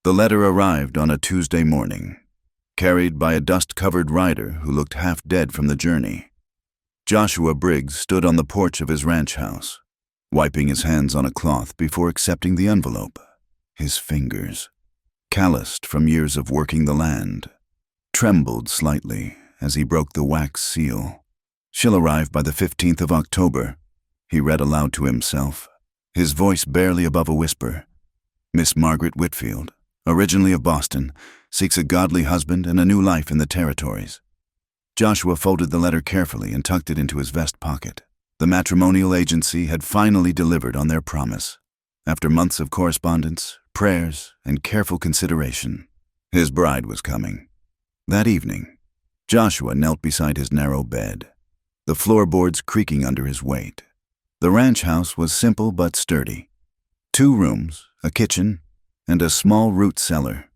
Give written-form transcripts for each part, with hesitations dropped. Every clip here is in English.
The letter arrived on a Tuesday morning, carried by a dust-covered rider who looked half dead from the journey. Joshua Briggs stood on the porch of his ranch house, wiping his hands on a cloth before accepting the envelope. His fingers, calloused from years of working the land, trembled slightly as he broke the wax seal. "She'll arrive by the 15th of October, he read aloud to himself, his voice barely above a whisper. Miss Margaret Whitfield, originally of Boston, seeks a godly husband and a new life in the territories. Joshua folded the letter carefully and tucked it into his vest pocket. The matrimonial agency had finally delivered on their promise. After months of correspondence, prayers, and careful consideration, his bride was coming. That evening, Joshua knelt beside his narrow bed, the floorboards creaking under his weight. The ranch house was simple but sturdy. 2 rooms, a kitchen, and a small root cellar.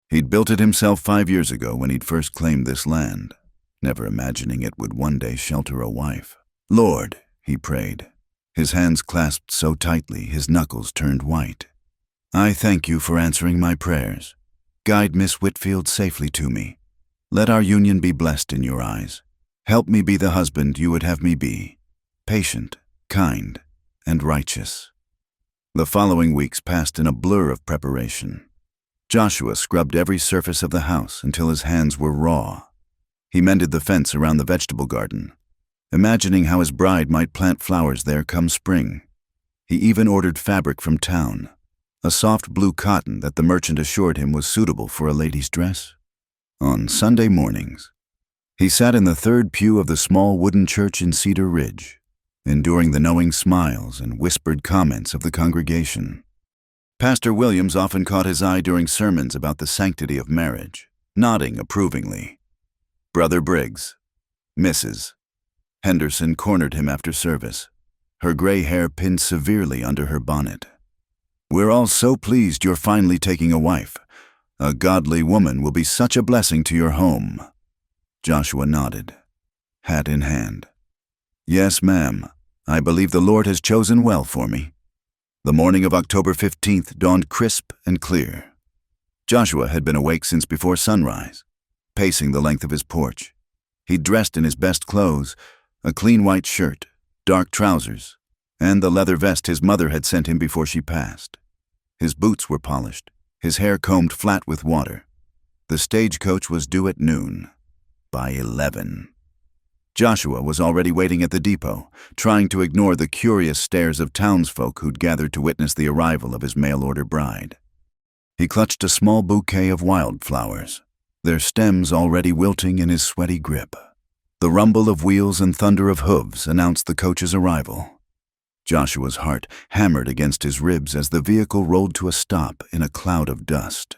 He'd built it himself 5 years ago when he'd first claimed this land, never imagining it would one day shelter a wife. "Lord," he prayed, his hands clasped so tightly his knuckles turned white, "I thank you for answering my prayers. Guide Miss Whitfield safely to me. Let our union be blessed in your eyes. Help me be the husband you would have me be, patient, kind, and righteous." The following weeks passed in a blur of preparation. Joshua scrubbed every surface of the house until his hands were raw. He mended the fence around the vegetable garden, imagining how his bride might plant flowers there come spring. He even ordered fabric from town, a soft blue cotton that the merchant assured him was suitable for a lady's dress. On Sunday mornings, he sat in the 3rd pew of the small wooden church in Cedar Ridge, enduring the knowing smiles and whispered comments of the congregation. Pastor Williams often caught his eye during sermons about the sanctity of marriage, nodding approvingly. Brother Briggs, Mrs. Henderson cornered him after service, her gray hair pinned severely under her bonnet. "We're all so pleased you're finally taking a wife. A godly woman will be such a blessing to your home." Joshua nodded, hat in hand. "Yes, ma'am. I believe the Lord has chosen well for me." The morning of October 15th dawned crisp and clear. Joshua had been awake since before sunrise, pacing the length of his porch. He'd dressed in his best clothes, a clean white shirt, dark trousers, and the leather vest his mother had sent him before she passed. His boots were polished, his hair combed flat with water. The stagecoach was due at noon. By 11. Joshua was already waiting at the depot, trying to ignore the curious stares of townsfolk who'd gathered to witness the arrival of his mail-order bride. He clutched a small bouquet of wildflowers, their stems already wilting in his sweaty grip. The rumble of wheels and thunder of hooves announced the coach's arrival. Joshua's heart hammered against his ribs as the vehicle rolled to a stop in a cloud of dust.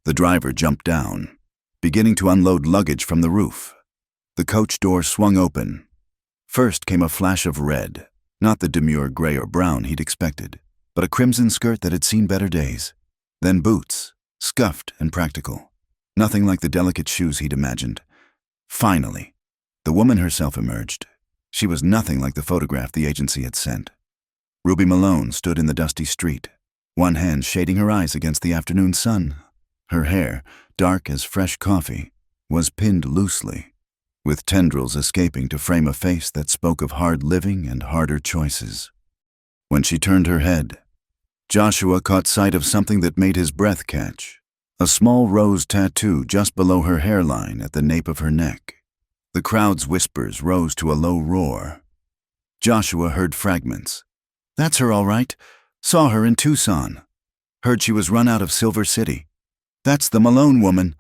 The driver jumped down, beginning to unload luggage from the roof. The coach door swung open. First came a flash of red, not the demure gray or brown he'd expected, but a crimson skirt that had seen better days. Then boots, scuffed and practical, nothing like the delicate shoes he'd imagined. Finally, the woman herself emerged. She was nothing like the photograph the agency had sent. Ruby Malone stood in the dusty street, one hand shading her eyes against the afternoon sun. Her hair, dark as fresh coffee, was pinned loosely, with tendrils escaping to frame a face that spoke of hard living and harder choices. When she turned her head, Joshua caught sight of something that made his breath catch, a small rose tattoo just below her hairline at the nape of her neck. The crowd's whispers rose to a low roar. Joshua heard fragments. "That's her all right. Saw her in Tucson. Heard she was run out of Silver City. That's the Malone woman."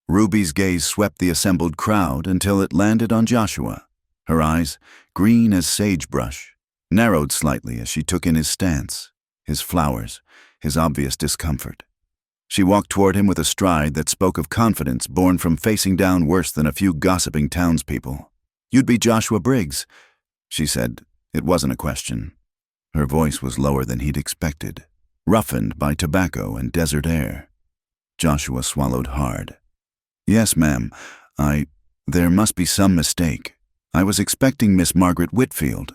Ruby's gaze swept the assembled crowd until it landed on Joshua. Her eyes, green as sagebrush, narrowed slightly as she took in his stance, his flowers, his obvious discomfort. She walked toward him with a stride that spoke of confidence born from facing down worse than a few gossiping townspeople. "You'd be Joshua Briggs," she said. It wasn't a question. Her voice was lower than he'd expected, roughened by tobacco and desert air. Joshua swallowed hard. "Yes, ma'am. There must be some mistake. I was expecting Miss Margaret Whitfield."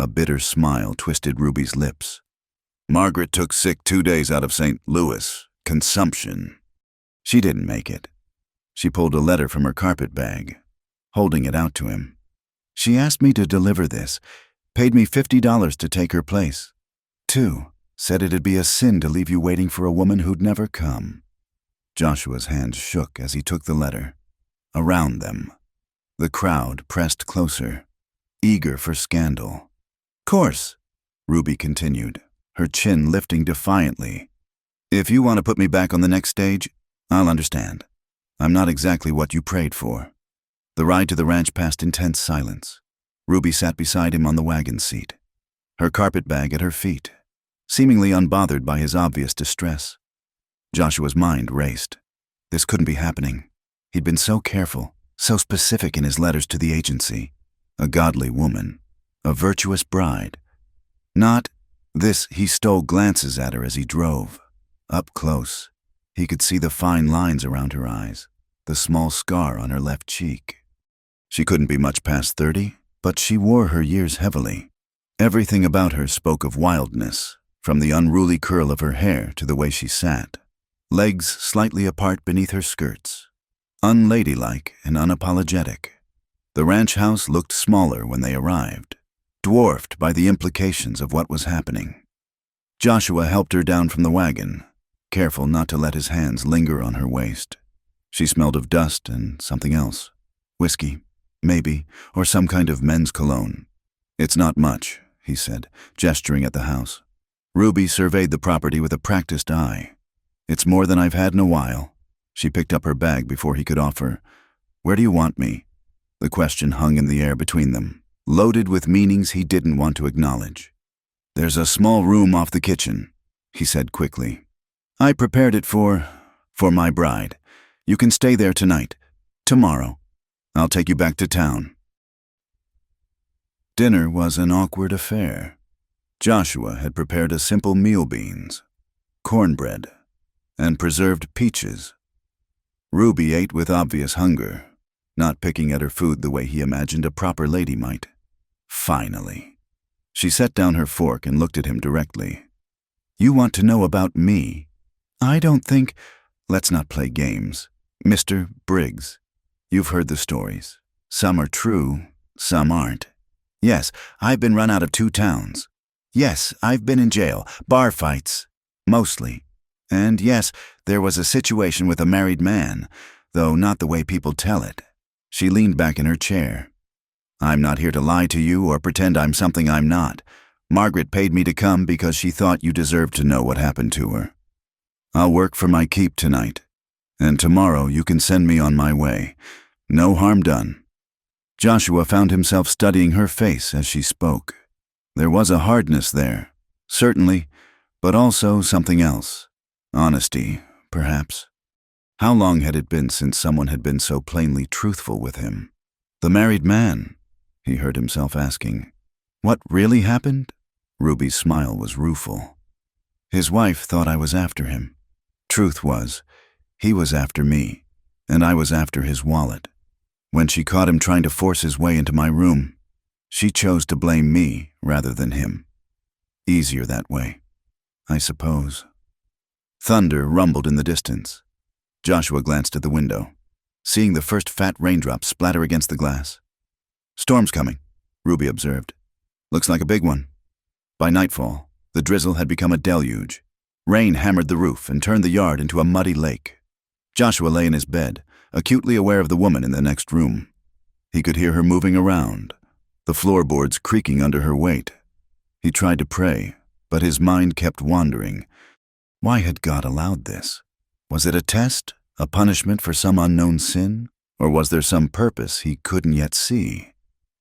A bitter smile twisted Ruby's lips. "Margaret took sick 2 days out of St. Louis. Consumption. She didn't make it. She pulled a letter from her carpet bag, holding it out to him. She asked me to deliver this, paid me $50 to take her place. 2, said it'd be a sin to leave you waiting for a woman who'd never come. Joshua's hands shook as he took the letter. Around them, the crowd pressed closer, eager for scandal. "Course," Ruby continued, her chin lifting defiantly. "If you want to put me back on the next stage, I'll understand. I'm not exactly what you prayed for." The ride to the ranch passed in tense silence. Ruby sat beside him on the wagon seat, her carpet bag at her feet, seemingly unbothered by his obvious distress. Joshua's mind raced. This couldn't be happening. He'd been so careful, so specific in his letters to the agency. A godly woman, a virtuous bride. Not this. He stole glances at her as he drove. Up close, he could see the fine lines around her eyes, the small scar on her left cheek. She couldn't be much past 30, but she wore her years heavily. Everything about her spoke of wildness, from the unruly curl of her hair to the way she sat, legs slightly apart beneath her skirts. Unladylike and unapologetic. The ranch house looked smaller when they arrived, dwarfed by the implications of what was happening. Joshua helped her down from the wagon, careful not to let his hands linger on her waist. She smelled of dust and something else. Whiskey, maybe, or some kind of men's cologne. "It's not much," he said, gesturing at the house. Ruby surveyed the property with a practiced eye. "It's more than I've had in a while." She picked up her bag before he could offer, "Where do you want me?" The question hung in the air between them, loaded with meanings he didn't want to acknowledge. "There's a small room off the kitchen," he said quickly. "I prepared it for my bride. You can stay there tonight. Tomorrow, I'll take you back to town." Dinner was an awkward affair. Joshua had prepared a simple meal: beans, cornbread, and preserved peaches. Ruby ate with obvious hunger, not picking at her food the way he imagined a proper lady might. Finally, she set down her fork and looked at him directly. "You want to know about me? I don't think—" "Let's not play games. Mr. Briggs, you've heard the stories. Some are true, some aren't. Yes, I've been run out of 2 towns. Yes, I've been in jail, bar fights, mostly. And yes, there was a situation with a married man, though not the way people tell it." She leaned back in her chair. "I'm not here to lie to you or pretend I'm something I'm not. Margaret paid me to come because she thought you deserved to know what happened to her. I'll work for my keep tonight, and tomorrow you can send me on my way. No harm done." Joshua found himself studying her face as she spoke. There was a hardness there, certainly, but also something else. Honesty, perhaps. How long had it been since someone had been so plainly truthful with him? "The married man," he heard himself asking. "What really happened?" Ruby's smile was rueful. "His wife thought I was after him. Truth was, he was after me, and I was after his wallet. When she caught him trying to force his way into my room, she chose to blame me rather than him. Easier that way, I suppose." Thunder rumbled in the distance. Joshua glanced at the window, seeing the first fat raindrops splatter against the glass. "Storm's coming," Ruby observed. "Looks like a big one." By nightfall, the drizzle had become a deluge. Rain hammered the roof and turned the yard into a muddy lake. Joshua lay in his bed, acutely aware of the woman in the next room. He could hear her moving around, the floorboards creaking under her weight. He tried to pray, but his mind kept wandering. Why had God allowed this? Was it a test, a punishment for some unknown sin? Or was there some purpose he couldn't yet see?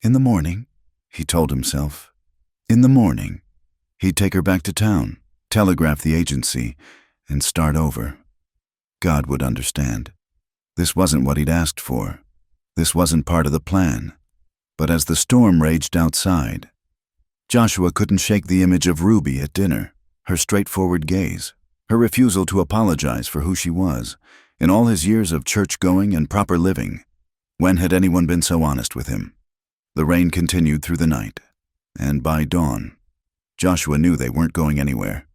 In the morning, he told himself. In the morning, he'd take her back to town, telegraph the agency, and start over. God would understand. This wasn't what he'd asked for. This wasn't part of the plan. But as the storm raged outside, Joshua couldn't shake the image of Ruby at dinner, her straightforward gaze, her refusal to apologize for who she was. In all his years of church-going and proper living, when had anyone been so honest with him? The rain continued through the night, and by dawn, Joshua knew they weren't going anywhere.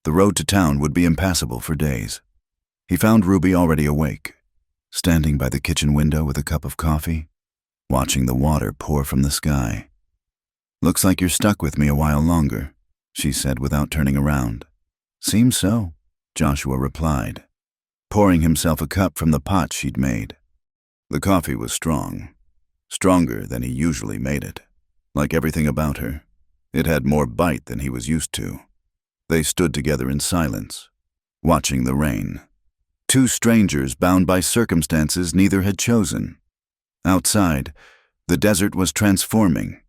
The road to town would be impassable for days. He found Ruby already awake, standing by the kitchen window with a cup of coffee, watching the water pour from the sky. "Looks like you're stuck with me a while longer," she said without turning around. "Seems so," Joshua replied, pouring himself a cup from the pot she'd made. The coffee was strong, stronger than he usually made it. Like everything about her, it had more bite than he was used to. They stood together in silence, watching the rain. Two strangers bound by circumstances neither had chosen. Outside, the desert was transforming,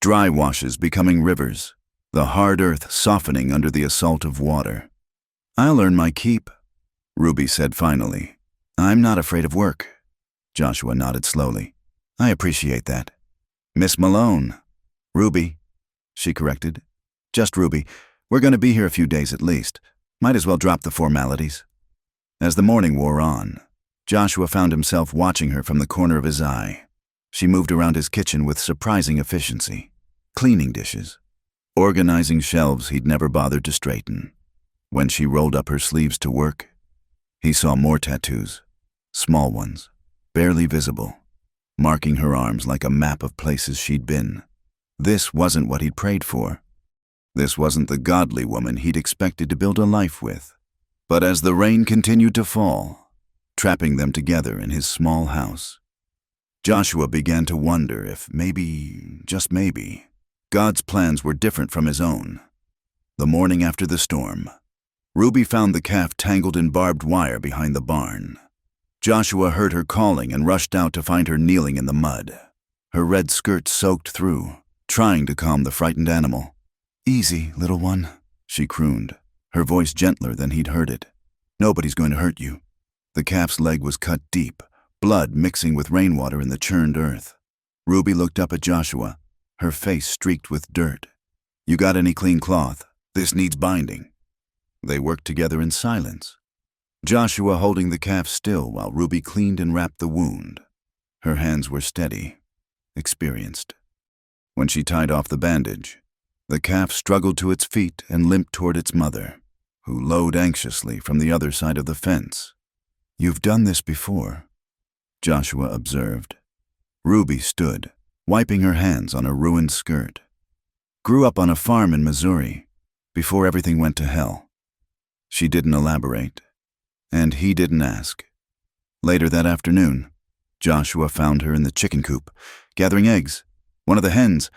dry washes becoming rivers, the hard earth softening under the assault of water. "I'll earn my keep," Ruby said finally. "I'm not afraid of work." Joshua nodded slowly. "I appreciate that." "Miss Malone." "Ruby," she corrected. "Just Ruby. We're going to be here a few days at least. Might as well drop the formalities." As the morning wore on, Joshua found himself watching her from the corner of his eye. She moved around his kitchen with surprising efficiency, cleaning dishes, organizing shelves he'd never bothered to straighten. When she rolled up her sleeves to work, he saw more tattoos, small ones, barely visible, marking her arms like a map of places she'd been. This wasn't what he'd prayed for. This wasn't the godly woman he'd expected to build a life with. But as the rain continued to fall, trapping them together in his small house, Joshua began to wonder if maybe, just maybe, God's plans were different from his own. The morning after the storm, Ruby found the calf tangled in barbed wire behind the barn. Joshua heard her calling and rushed out to find her kneeling in the mud, her red skirt soaked through, trying to calm the frightened animal. "Easy, little one," she crooned, her voice gentler than he'd heard it. "Nobody's going to hurt you." The calf's leg was cut deep, blood mixing with rainwater in the churned earth. Ruby looked up at Joshua, her face streaked with dirt. "You got any clean cloth? This needs binding." They worked together in silence, Joshua holding the calf still while Ruby cleaned and wrapped the wound. Her hands were steady, experienced. When she tied off the bandage, the calf struggled to its feet and limped toward its mother, who lowed anxiously from the other side of the fence. "You've done this before," Joshua observed. Ruby stood, wiping her hands on a ruined skirt. "Grew up on a farm in Missouri, before everything went to hell." She didn't elaborate, and he didn't ask. Later that afternoon, Joshua found her in the chicken coop, gathering eggs. One of the hens,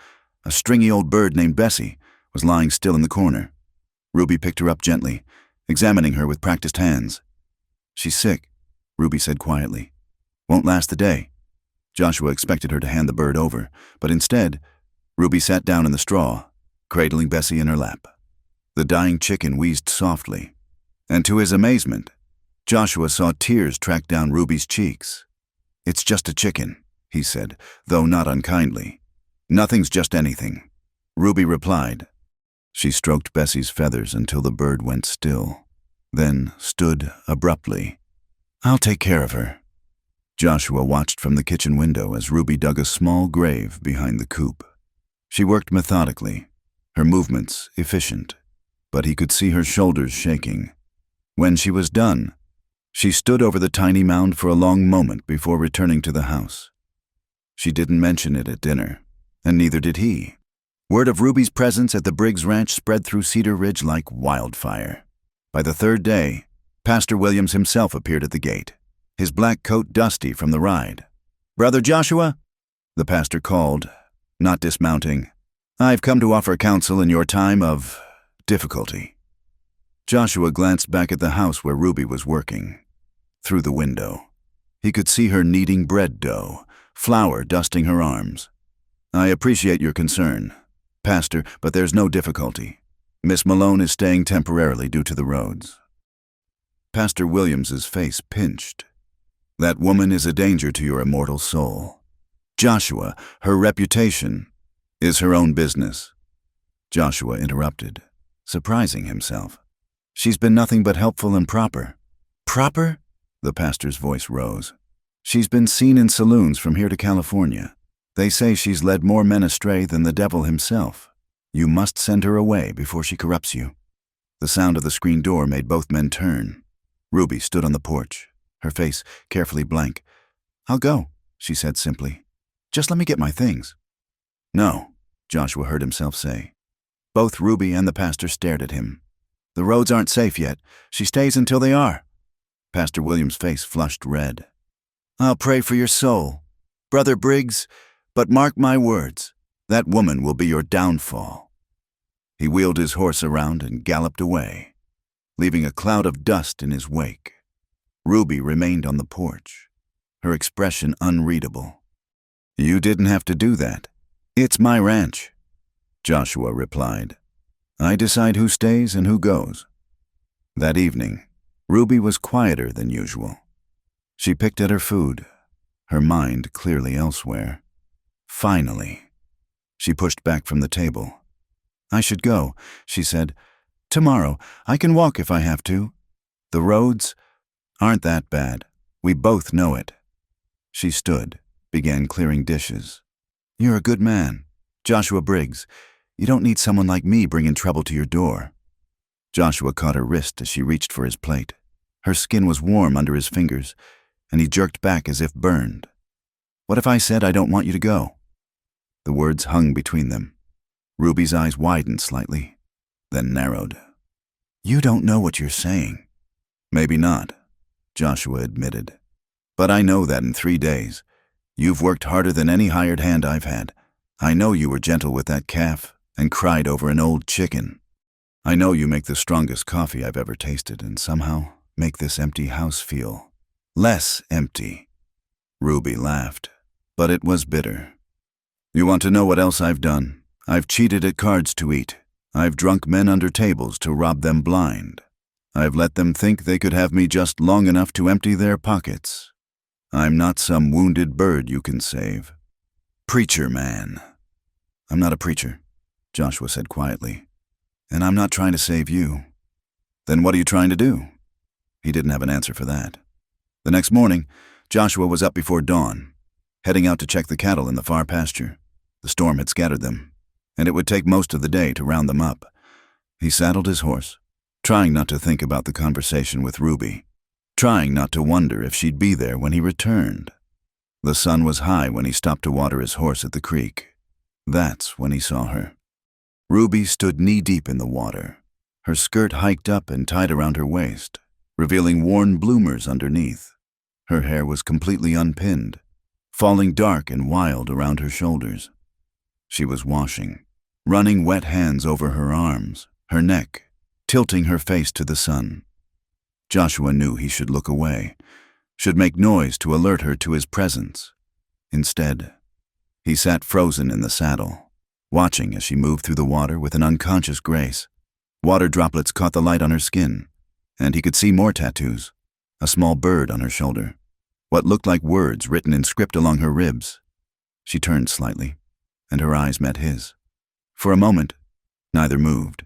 a stringy old bird named Bessie, was lying still in the corner. Ruby picked her up gently, examining her with practiced hands. "She's sick," Ruby said quietly. "Won't last the day." Joshua expected her to hand the bird over, but instead, Ruby sat down in the straw, cradling Bessie in her lap. The dying chicken wheezed softly, and to his amazement, Joshua saw tears track down Ruby's cheeks. "It's just a chicken," he said, though not unkindly. "Nothing's just anything," Ruby replied. She stroked Bessie's feathers until the bird went still, then stood abruptly. "I'll take care of her." Joshua watched from the kitchen window as Ruby dug a small grave behind the coop. She worked methodically, her movements efficient, but he could see her shoulders shaking. When she was done, she stood over the tiny mound for a long moment before returning to the house. She didn't mention it at dinner, and neither did he. Word of Ruby's presence at the Briggs Ranch spread through Cedar Ridge like wildfire. By the third day, Pastor Williams himself appeared at the gate, his black coat dusty from the ride. "Brother Joshua?" the pastor called, not dismounting. "I've come to offer counsel in your time of difficulty." Joshua glanced back at the house where Ruby was working. Through the window, he could see her kneading bread dough, flour dusting her arms. "I appreciate your concern, Pastor, but there's no difficulty. Miss Malone is staying temporarily due to the roads." Pastor Williams's face pinched. "That woman is a danger to your immortal soul. Joshua, her reputation is her own business." Joshua interrupted, surprising himself. "She's been nothing but helpful and proper." "Proper?" The pastor's voice rose. "She's been seen in saloons from here to California. They say she's led more men astray than the devil himself. You must send her away before she corrupts you." The sound of the screen door made both men turn. Ruby stood on the porch, her face carefully blank. "I'll go," she said simply. "Just let me get my things." "No," Joshua heard himself say. Both Ruby and the pastor stared at him. "The roads aren't safe yet. She stays until they are." Pastor William's face flushed red. "I'll pray for your soul, Brother Briggs, but mark my words, that woman will be your downfall." He wheeled his horse around and galloped away, leaving a cloud of dust in his wake. Ruby remained on the porch, her expression unreadable. "You didn't have to do that. It's my ranch," Joshua replied. "I decide who stays and who goes." That evening, Ruby was quieter than usual. She picked at her food, her mind clearly elsewhere. Finally, she pushed back from the table. "I should go," she said. "Tomorrow. I can walk if I have to. The roads aren't that bad. We both know it." She stood, began clearing dishes. "You're a good man, Joshua Briggs. You don't need someone like me bringing trouble to your door." Joshua caught her wrist as she reached for his plate. Her skin was warm under his fingers, and he jerked back as if burned. "What if I said I don't want you to go?" The words hung between them. Ruby's eyes widened slightly, then narrowed. "You don't know what you're saying." "Maybe not," Joshua admitted. "But I know that in 3 days. You've worked harder than any hired hand I've had. I know you were gentle with that calf and cried over an old chicken. I know you make the strongest coffee I've ever tasted and somehow make this empty house feel less empty." Ruby laughed, but it was bitter. "You want to know what else I've done? I've cheated at cards to eat. I've drunk men under tables to rob them blind. I've let them think they could have me just long enough to empty their pockets. I'm not some wounded bird you can save. Preacher man." "I'm not a preacher," Joshua said quietly. "And I'm not trying to save you." "Then what are you trying to do?" He didn't have an answer for that. The next morning, Joshua was up before dawn, heading out to check the cattle in the far pasture. The storm had scattered them, and it would take most of the day to round them up. He saddled his horse, trying not to think about the conversation with Ruby, trying not to wonder if she'd be there when he returned. The sun was high when he stopped to water his horse at the creek. That's when he saw her. Ruby stood knee-deep in the water, her skirt hiked up and tied around her waist, revealing worn bloomers underneath. Her hair was completely unpinned, falling dark and wild around her shoulders. She was washing, running wet hands over her arms, her neck, tilting her face to the sun. Joshua knew he should look away, should make noise to alert her to his presence. Instead, he sat frozen in the saddle, watching as she moved through the water with an unconscious grace. Water droplets caught the light on her skin, and he could see more tattoos, a small bird on her shoulder, what looked like words written in script along her ribs. She turned slightly, and her eyes met his. For a moment, neither moved.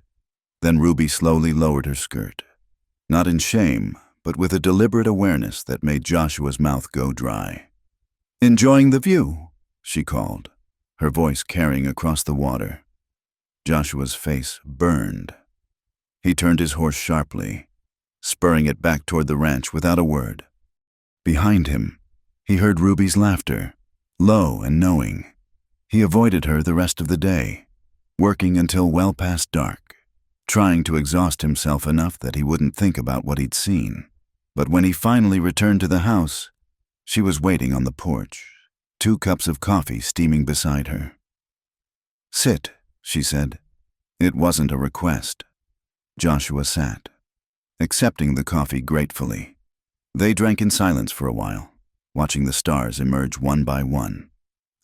Then Ruby slowly lowered her skirt, not in shame, but with a deliberate awareness that made Joshua's mouth go dry. "Enjoying the view?" she called, her voice carrying across the water. Joshua's face burned. He turned his horse sharply, spurring it back toward the ranch without a word. Behind him, he heard Ruby's laughter, low and knowing. He avoided her the rest of the day, working until well past dark, trying to exhaust himself enough that he wouldn't think about what he'd seen. But when he finally returned to the house, she was waiting on the porch, 2 cups of coffee steaming beside her. "Sit," she said. It wasn't a request. Joshua sat, accepting the coffee gratefully. They drank in silence for a while, watching the stars emerge one by one.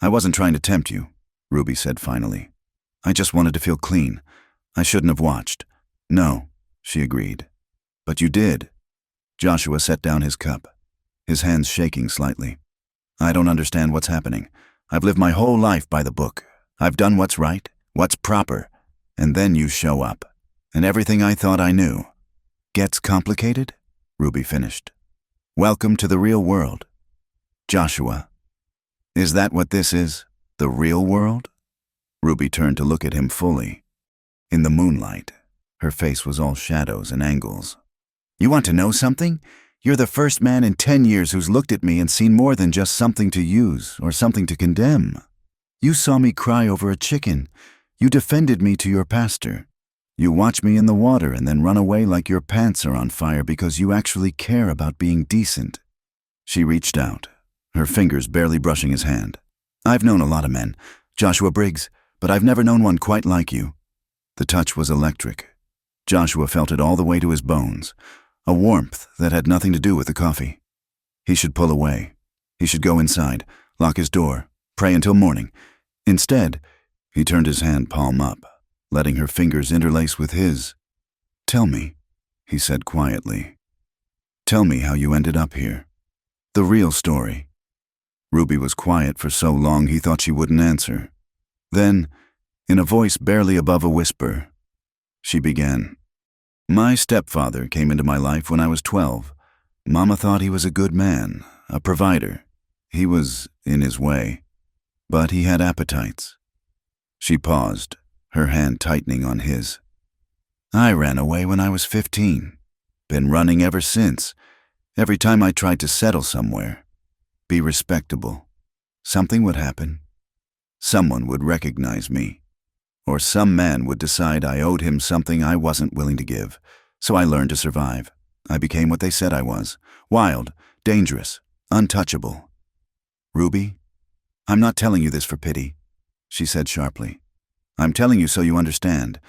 "I wasn't trying to tempt you," Ruby said finally. "I just wanted to feel clean. I shouldn't have watched." "No," she agreed. "But you did." Joshua set down his cup, his hands shaking slightly. "I don't understand what's happening. I've lived my whole life by the book. I've done what's right, what's proper, and then you show up, and everything I thought I knew gets complicated," Ruby finished. "Welcome to the real world." "Joshua, is that what this is, the real world?" Ruby turned to look at him fully. In the moonlight, her face was all shadows and angles. You want to know something? You're the first man in 10 years who's looked at me and seen more than just something to use or something to condemn. You saw me cry over a chicken. You defended me to your pastor. You watch me in the water and then run away like your pants are on fire because you actually care about being decent. She reached out, her fingers barely brushing his hand. I've known a lot of men, Joshua Briggs, but I've never known one quite like you. The touch was electric. Joshua felt it all the way to his bones, a warmth that had nothing to do with the coffee. He should pull away. He should go inside, lock his door, pray until morning. Instead, he turned his hand palm up, letting her fingers interlace with his. Tell me, he said quietly. Tell me how you ended up here. The real story. Ruby was quiet for so long he thought she wouldn't answer. Then, in a voice barely above a whisper, she began. My stepfather came into my life when I was 12. Mama thought he was a good man, a provider. He was in his way, but he had appetites. She paused, her hand tightening on his. I ran away when I was 15. Been running ever since. Every time I tried to settle somewhere, be respectable, something would happen. Someone would recognize me, or some man would decide I owed him something I wasn't willing to give. So I learned to survive. I became what they said I was, wild, dangerous, untouchable. Ruby, I'm not telling you this for pity, she said sharply. I'm telling you so you understand.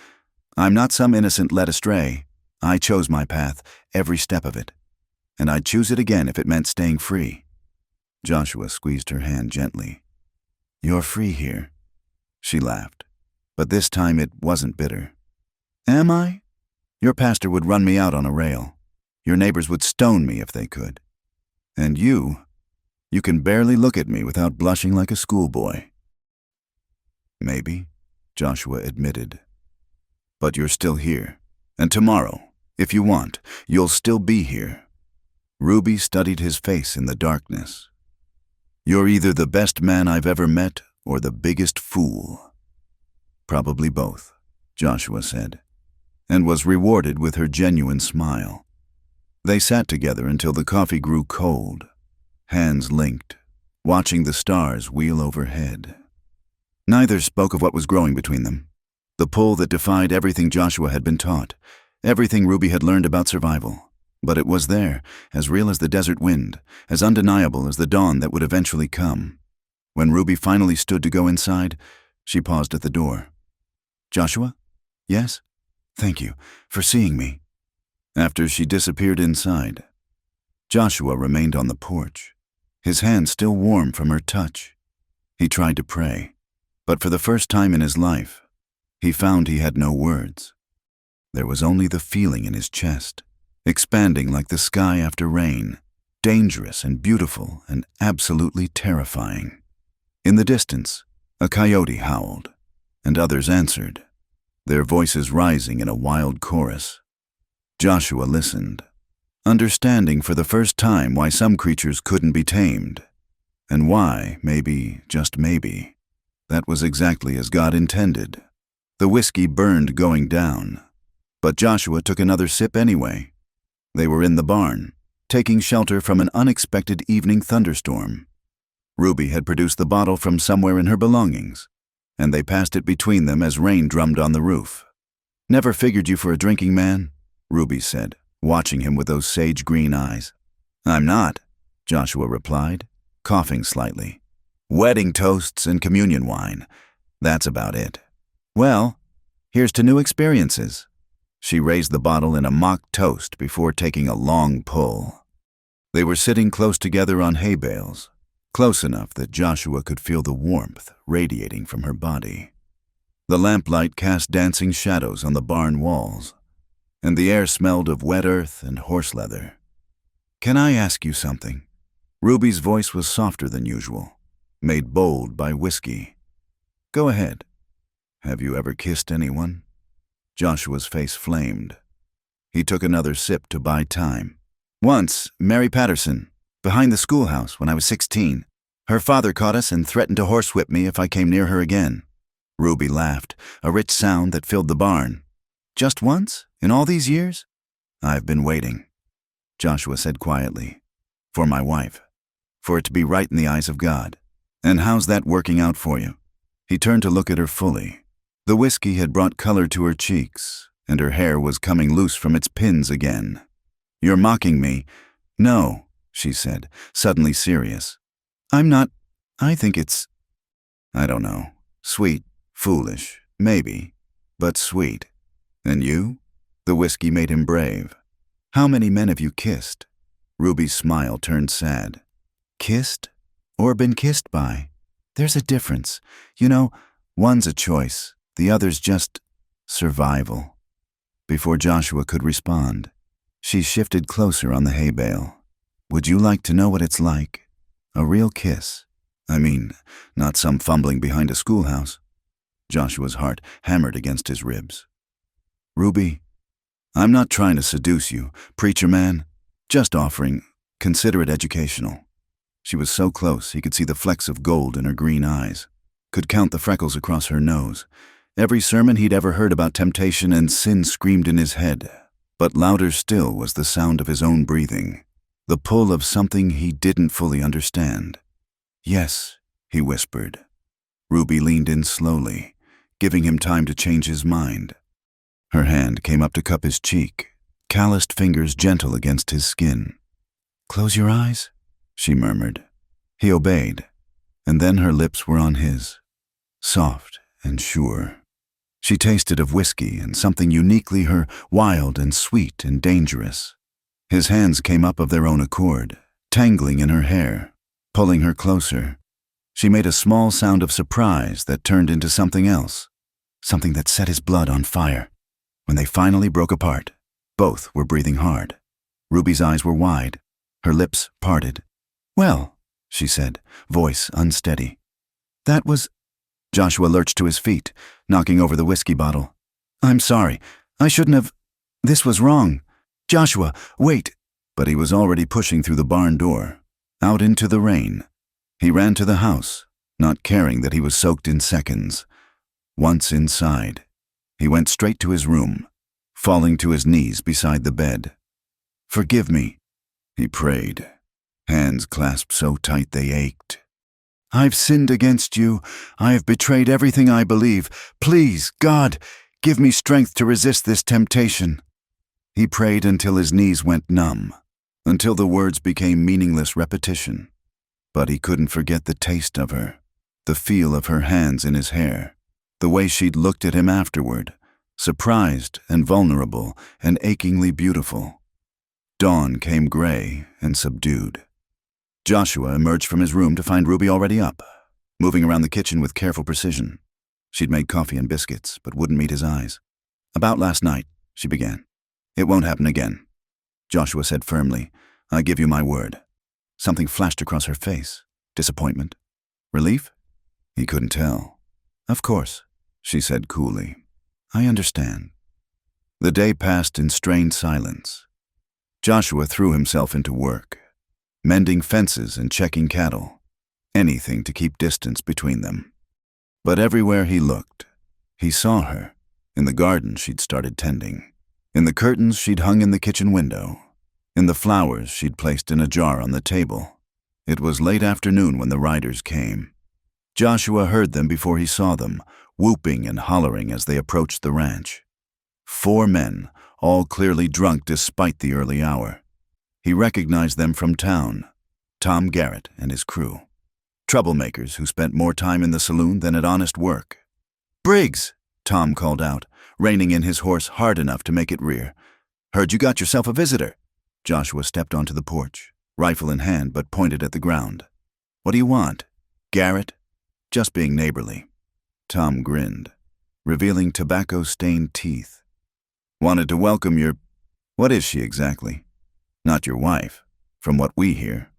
I'm not some innocent led astray. I chose my path, every step of it. And I'd choose it again if it meant staying free. Joshua squeezed her hand gently. You're free here, she laughed. But this time it wasn't bitter. Am I? Your pastor would run me out on a rail. Your neighbors would stone me if they could. And you can barely look at me without blushing like a schoolboy. Maybe, Joshua admitted. But you're still here. And tomorrow, if you want, you'll still be here. Ruby studied his face in the darkness. You're either the best man I've ever met or the biggest fool. Probably both, Joshua said, and was rewarded with her genuine smile. They sat together until the coffee grew cold, hands linked, watching the stars wheel overhead. Neither spoke of what was growing between them, the pull that defied everything Joshua had been taught, everything Ruby had learned about survival. But it was there, as real as the desert wind, as undeniable as the dawn that would eventually come. When Ruby finally stood to go inside, she paused at the door. Joshua? Yes? Thank you for seeing me. After she disappeared inside, Joshua remained on the porch, his hand still warm from her touch. He tried to pray, but for the first time in his life, he found he had no words. There was only the feeling in his chest, expanding like the sky after rain, dangerous and beautiful and absolutely terrifying. In the distance, a coyote howled, and others answered, their voices rising in a wild chorus. Joshua listened, understanding for the first time why some creatures couldn't be tamed, and why, maybe, just maybe, that was exactly as God intended. The whiskey burned going down, but Joshua took another sip anyway. They were in the barn, taking shelter from an unexpected evening thunderstorm. Ruby had produced the bottle from somewhere in her belongings, and they passed it between them as rain drummed on the roof. Never figured you for a drinking man, Ruby said, watching him with those sage-green eyes. I'm not, Joshua replied, coughing slightly. Wedding toasts and communion wine. That's about it. Well, here's to new experiences. She raised the bottle in a mock toast before taking a long pull. They were sitting close together on hay bales, close enough that Joshua could feel the warmth radiating from her body. The lamplight cast dancing shadows on the barn walls, and the air smelled of wet earth and horse leather. Can I ask you something? Ruby's voice was softer than usual, made bold by whiskey. Go ahead. Have you ever kissed anyone? Joshua's face flamed. He took another sip to buy time. Once, Mary Patterson, behind the schoolhouse when I was 16. Her father caught us and threatened to horsewhip me if I came near her again. Ruby laughed, a rich sound that filled the barn. Just once? In all these years? I've been waiting. Joshua said quietly. For my wife. For it to be right in the eyes of God. And how's that working out for you? He turned to look at her fully. The whiskey had brought color to her cheeks, and her hair was coming loose from its pins again. You're mocking me. No, she said, suddenly serious. I'm not. I think it's, I don't know, sweet, foolish, maybe, but sweet. And you? The whiskey made him brave. How many men have you kissed? Ruby's smile turned sad. Kissed? Or been kissed by? There's a difference. You know, one's a choice, the other's just survival. Before Joshua could respond, she shifted closer on the hay bale. Would you like to know what it's like? A real kiss. I mean, not some fumbling behind a schoolhouse. Joshua's heart hammered against his ribs. Ruby, I'm not trying to seduce you, preacher man. Just offering, consider it educational. She was so close he could see the flecks of gold in her green eyes, could count the freckles across her nose. Every sermon he'd ever heard about temptation and sin screamed in his head, but louder still was the sound of his own breathing, the pull of something he didn't fully understand. Yes, he whispered. Ruby leaned in slowly, giving him time to change his mind. Her hand came up to cup his cheek, calloused fingers gentle against his skin. Close your eyes, she murmured. He obeyed, and then her lips were on his, soft and sure. She tasted of whiskey and something uniquely her, wild and sweet and dangerous. His hands came up of their own accord, tangling in her hair, pulling her closer. She made a small sound of surprise that turned into something else, something that set his blood on fire. When they finally broke apart, both were breathing hard. Ruby's eyes were wide, her lips parted. Well, she said, voice unsteady. That was... Joshua lurched to his feet, knocking over the whiskey bottle. I'm sorry. I shouldn't have... This was wrong. Joshua, wait. But he was already pushing through the barn door, out into the rain. He ran to the house, not caring that he was soaked in seconds. Once inside, he went straight to his room, falling to his knees beside the bed. Forgive me, he prayed, hands clasped so tight they ached. I've sinned against you. I have betrayed everything I believe. Please, God, give me strength to resist this temptation. He prayed until his knees went numb, until the words became meaningless repetition. But he couldn't forget the taste of her, the feel of her hands in his hair, the way she'd looked at him afterward, surprised and vulnerable and achingly beautiful. Dawn came gray and subdued. Joshua emerged from his room to find Ruby already up, moving around the kitchen with careful precision. She'd made coffee and biscuits, but wouldn't meet his eyes. About last night, she began. It won't happen again, Joshua said firmly. I give you my word. Something flashed across her face. Disappointment? Relief? He couldn't tell. Of course, she said coolly. I understand. The day passed in strained silence. Joshua threw himself into work, mending fences and checking cattle, anything to keep distance between them. But everywhere he looked, he saw her, in the garden she'd started tending, in the curtains she'd hung in the kitchen window, in the flowers she'd placed in a jar on the table. It was late afternoon when the riders came. Joshua heard them before he saw them, whooping and hollering as they approached the ranch. 4 men, all clearly drunk despite the early hour. He recognized them from town, Tom Garrett and his crew. Troublemakers who spent more time in the saloon than at honest work. Briggs, Tom called out, reining in his horse hard enough to make it rear. Heard you got yourself a visitor. Joshua stepped onto the porch, rifle in hand but pointed at the ground. What do you want? Garrett? Just being neighborly. Tom grinned, revealing tobacco-stained teeth. Wanted to welcome your... What is she exactly? Not your wife, from what we hear.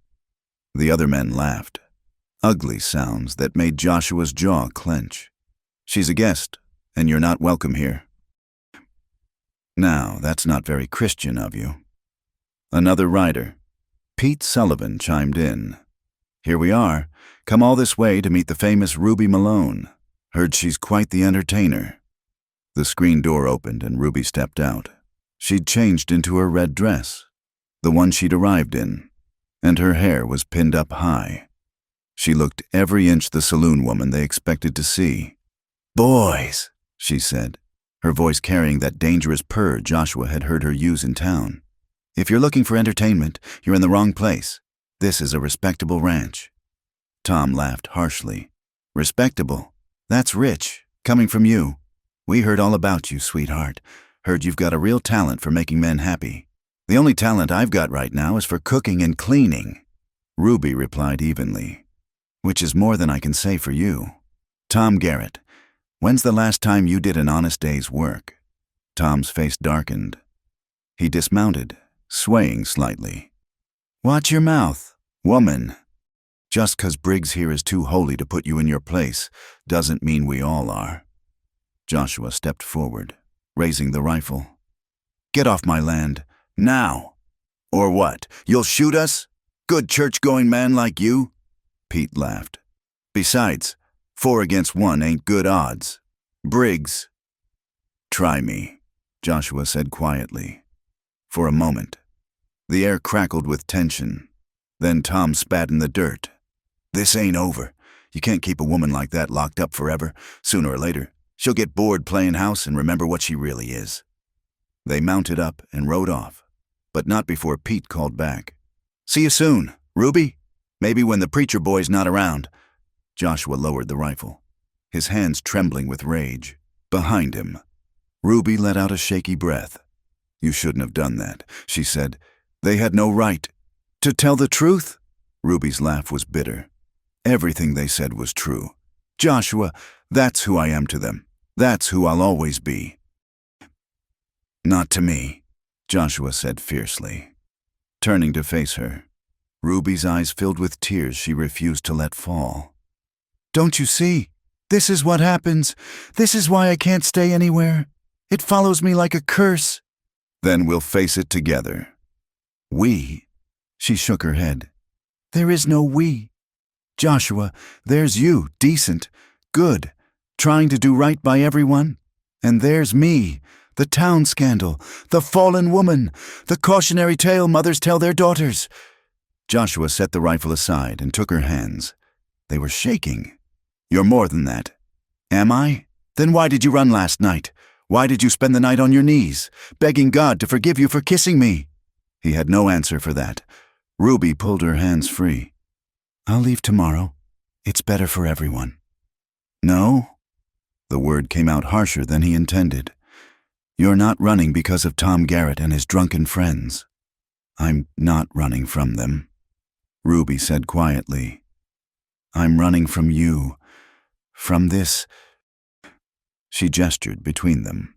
The other men laughed. Ugly sounds that made Joshua's jaw clench. She's a guest, and you're not welcome here. Now, that's not very Christian of you. Another rider, Pete Sullivan, chimed in. Here we are. Come all this way to meet the famous Ruby Malone. Heard she's quite the entertainer. The screen door opened and Ruby stepped out. She'd changed into her red dress. the one she'd arrived in, and her hair was pinned up high. She looked every inch the saloon woman they expected to see. "Boys," she said, her voice carrying that dangerous purr Joshua had heard her use in town. "If you're looking for entertainment, you're in the wrong place. This is a respectable ranch." Tom laughed harshly. "Respectable? That's rich, coming from you. We heard all about you, sweetheart. Heard you've got a real talent for making men happy. The only talent I've got right now is for cooking and cleaning." Ruby replied evenly, "Which is more than I can say for you. Tom Garrett, when's the last time you did an honest day's work?" Tom's face darkened. He dismounted, swaying slightly. "Watch your mouth, woman. Just 'cause Briggs here is too holy to put you in your place doesn't mean we all are." Joshua stepped forward, raising the rifle. "Get off my land, now! Or what, you'll shoot us? Good church-going man like you?" Pete laughed. "Besides, 4 against 1 ain't good odds. Briggs." "Try me," Joshua said quietly. For a moment, the air crackled with tension. Then Tom spat in the dirt. "This ain't over. You can't keep a woman like that locked up forever. Sooner or later, she'll get bored playing house and remember what she really is." They mounted up and rode off, but not before Pete called back. "See you soon, Ruby. Maybe when the preacher boy's not around." Joshua lowered the rifle, his hands trembling with rage. Behind him, Ruby let out a shaky breath. "You shouldn't have done that," she said. "They had no right." "To tell the truth?" Ruby's laugh was bitter. "Everything they said was true. Joshua, that's who I am to them. That's who I'll always be." "Not to me," Joshua said fiercely. Turning to face her, Ruby's eyes filled with tears she refused to let fall. "Don't you see? This is what happens. This is why I can't stay anywhere. It follows me like a curse." "Then we'll face it together." "We?" She shook her head. "There is no we. Joshua, there's you, decent, good, trying to do right by everyone. And there's me, the town scandal, the fallen woman, the cautionary tale mothers tell their daughters." Joshua set the rifle aside and took her hands. They were shaking. "You're more than that." "Am I? Then why did you run last night? Why did you spend the night on your knees, begging God to forgive you for kissing me?" He had no answer for that. Ruby pulled her hands free. "I'll leave tomorrow. It's better for everyone." "No?" The word came out harsher than he intended. "You're not running because of Tom Garrett and his drunken friends." "I'm not running from them," Ruby said quietly. "I'm running from you. From this." She gestured between them.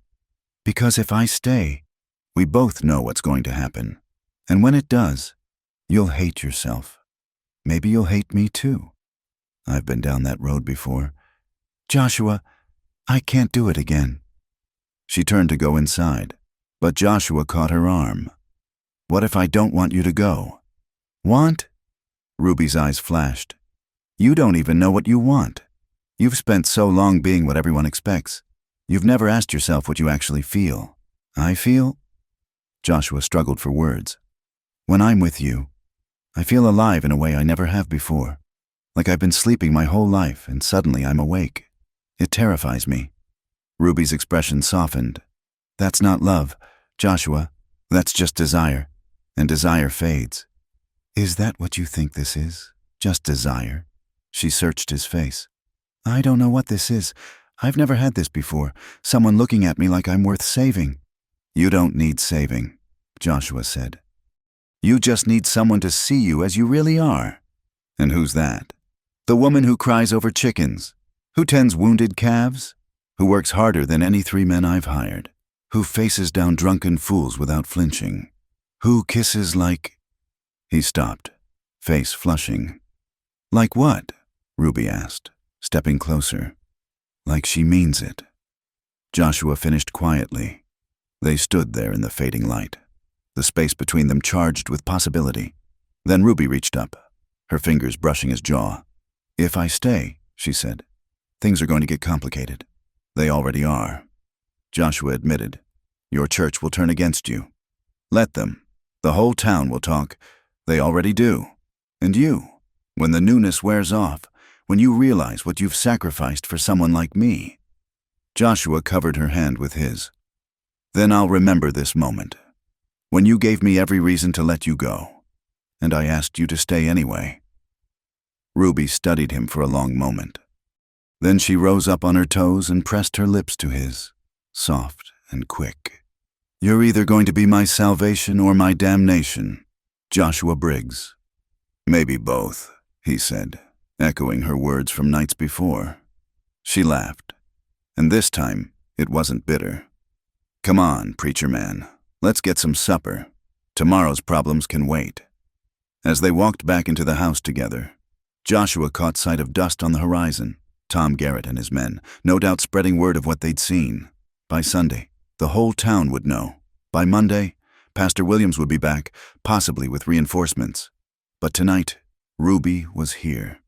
"Because if I stay, we both know what's going to happen. And when it does, you'll hate yourself. Maybe you'll hate me too. I've been down that road before. Joshua, I can't do it again." She turned to go inside, but Joshua caught her arm. "What if I don't want you to go?" "Want?" Ruby's eyes flashed. "You don't even know what you want. You've spent so long being what everyone expects. You've never asked yourself what you actually feel." "I feel?" Joshua struggled for words. "When I'm with you, I feel alive in a way I never have before. Like I've been sleeping my whole life and suddenly I'm awake. It terrifies me." Ruby's expression softened. "That's not love, Joshua. That's just desire. And desire fades." "Is that what you think this is? Just desire?" She searched his face. "I don't know what this is. I've never had this before. Someone looking at me like I'm worth saving." "You don't need saving," Joshua said. "You just need someone to see you as you really are." "And who's that?" "The woman who cries over chickens, who tends wounded calves, who works harder than any 3 men I've hired, who faces down drunken fools without flinching, who kisses like—" He stopped, face flushing. "Like what?" Ruby asked, stepping closer. "Like she means it." Joshua finished quietly. They stood there in the fading light, the space between them charged with possibility. Then Ruby reached up, her fingers brushing his jaw. "If I stay," she said, "things are going to get complicated." "They already are." Joshua admitted. "Your church will turn against you." "Let them. The whole town will talk. They already do. And you, when the newness wears off, when you realize what you've sacrificed for someone like me. Joshua covered her hand with his. Then I'll remember this moment, when you gave me every reason to let you go, and I asked you to stay anyway. Ruby studied him for a long moment. Then she rose up on her toes and pressed her lips to his, soft and quick. You're either going to be my salvation or my damnation, Joshua Briggs. Maybe both, he said, echoing her words from nights before. She laughed, and this time it wasn't bitter. Come on, preacher man, let's get some supper. Tomorrow's problems can wait. As they walked back into the house together, Joshua caught sight of dust on the horizon. Tom Garrett and his men, no doubt spreading word of what they'd seen. By Sunday, the whole town would know. By Monday, Pastor Williams would be back, possibly with reinforcements. But tonight, Ruby was here,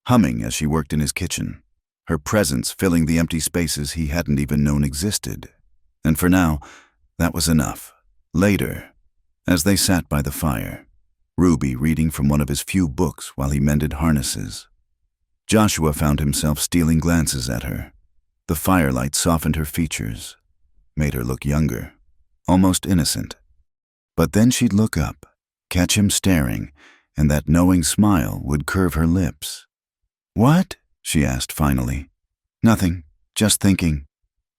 humming as she worked in his kitchen, her presence filling the empty spaces he hadn't even known existed. And for now, that was enough. Later, as they sat by the fire, Ruby reading from one of his few books while he mended harnesses, Joshua found himself stealing glances at her. The firelight softened her features, made her look younger, almost innocent. But then she'd look up, catch him staring, and that knowing smile would curve her lips. What? She asked finally. Nothing, just thinking.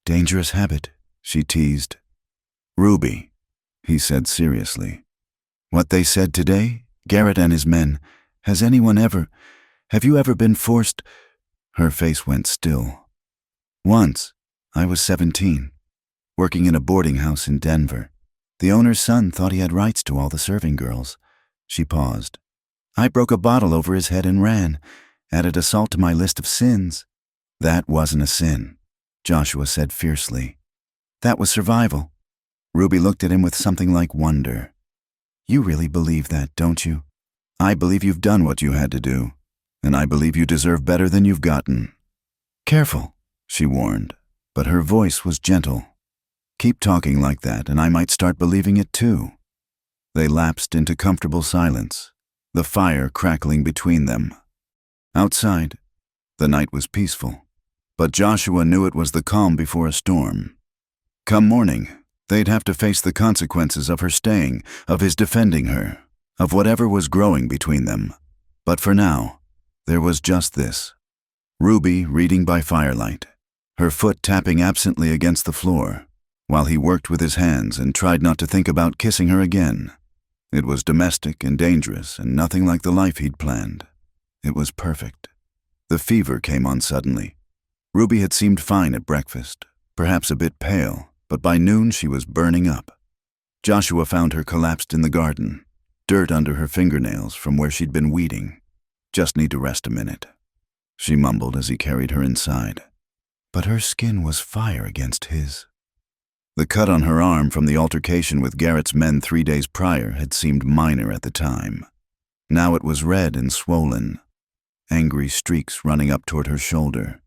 Dangerous habit, she teased. Ruby, he said seriously. What they said today, Garrett and his men, have you ever been forced? Her face went still. Once, I was 17, working in a boarding house in Denver. The owner's son thought he had rights to all the serving girls. She paused. I broke a bottle over his head and ran, added assault to my list of sins. That wasn't a sin, Joshua said fiercely. That was survival. Ruby looked at him with something like wonder. You really believe that, don't you? I believe you've done what you had to do, and I believe you deserve better than you've gotten. Careful, she warned, but her voice was gentle. Keep talking like that, and I might start believing it too. They lapsed into comfortable silence, the fire crackling between them. Outside, the night was peaceful, but Joshua knew it was the calm before a storm. Come morning, they'd have to face the consequences of her staying, of his defending her, of whatever was growing between them. But for now, there was just this. Ruby reading by firelight, her foot tapping absently against the floor, while he worked with his hands and tried not to think about kissing her again. It was domestic and dangerous and nothing like the life he'd planned. It was perfect. The fever came on suddenly. Ruby had seemed fine at breakfast, perhaps a bit pale, but by noon she was burning up. Joshua found her collapsed in the garden, dirt under her fingernails from where she'd been weeding. Just need to rest a minute, she mumbled as he carried her inside. But her skin was fire against his. The cut on her arm from the altercation with Garrett's men 3 days prior had seemed minor at the time. Now it was red and swollen, angry streaks running up toward her shoulder.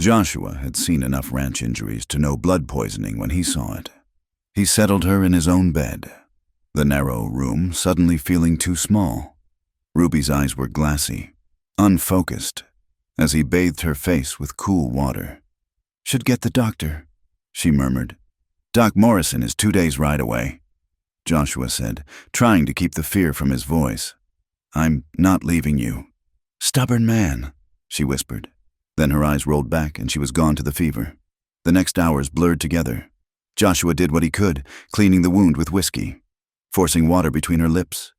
Joshua had seen enough ranch injuries to know blood poisoning when he saw it. He settled her in his own bed, the narrow room suddenly feeling too small. Ruby's eyes were glassy, unfocused, as he bathed her face with cool water. Should get the doctor, she murmured. Doc Morrison is 2 days' ride away, Joshua said, trying to keep the fear from his voice. I'm not leaving you. Stubborn man, she whispered. Then her eyes rolled back and she was gone to the fever. The next hours blurred together. Joshua did what he could, cleaning the wound with whiskey, forcing water between her lips,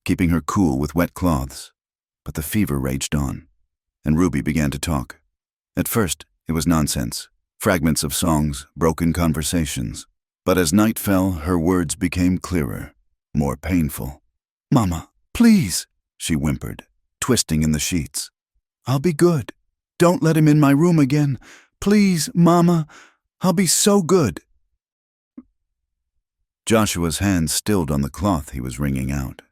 keeping her cool with wet cloths. But the fever raged on, and Ruby began to talk. At first, it was nonsense, fragments of songs, broken conversations. But as night fell, her words became clearer, more painful. Mama, please, she whimpered, twisting in the sheets. I'll be good. Don't let him in my room again. Please, Mama, I'll be so good. Joshua's hands stilled on the cloth he was wringing out.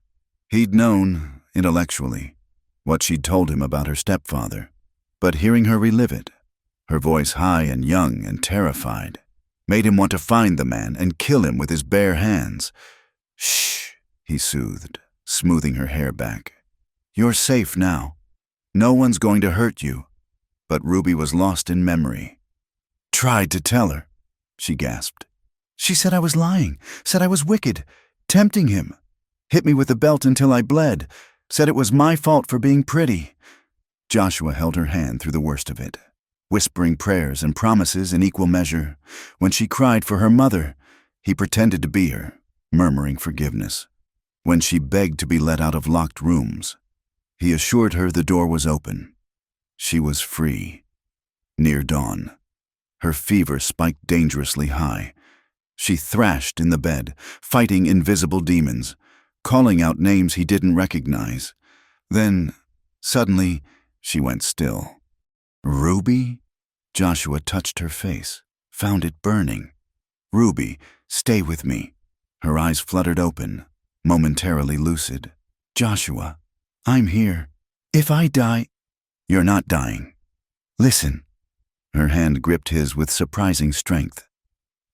He'd known, intellectually, what she'd told him about her stepfather, but hearing her relive it, her voice high and young and terrified, made him want to find the man and kill him with his bare hands. Shh, he soothed, smoothing her hair back. "You're safe now. No one's going to hurt you." But Ruby was lost in memory. "Tried to tell her," she gasped. "She said I was lying, said I was wicked, tempting him. Hit me with the belt until I bled, said it was my fault for being pretty." Joshua held her hand through the worst of it, whispering prayers and promises in equal measure. When she cried for her mother, he pretended to be her, murmuring forgiveness. When she begged to be let out of locked rooms, he assured her the door was open. She was free. Near dawn, her fever spiked dangerously high. She thrashed in the bed, fighting invisible demons, calling out names he didn't recognize. Then, suddenly, she went still. "Ruby?" Joshua touched her face, found it burning. "Ruby, stay with me." Her eyes fluttered open, momentarily lucid. "Joshua, I'm here. If I die—" "You're not dying. Listen." Her hand gripped his with surprising strength.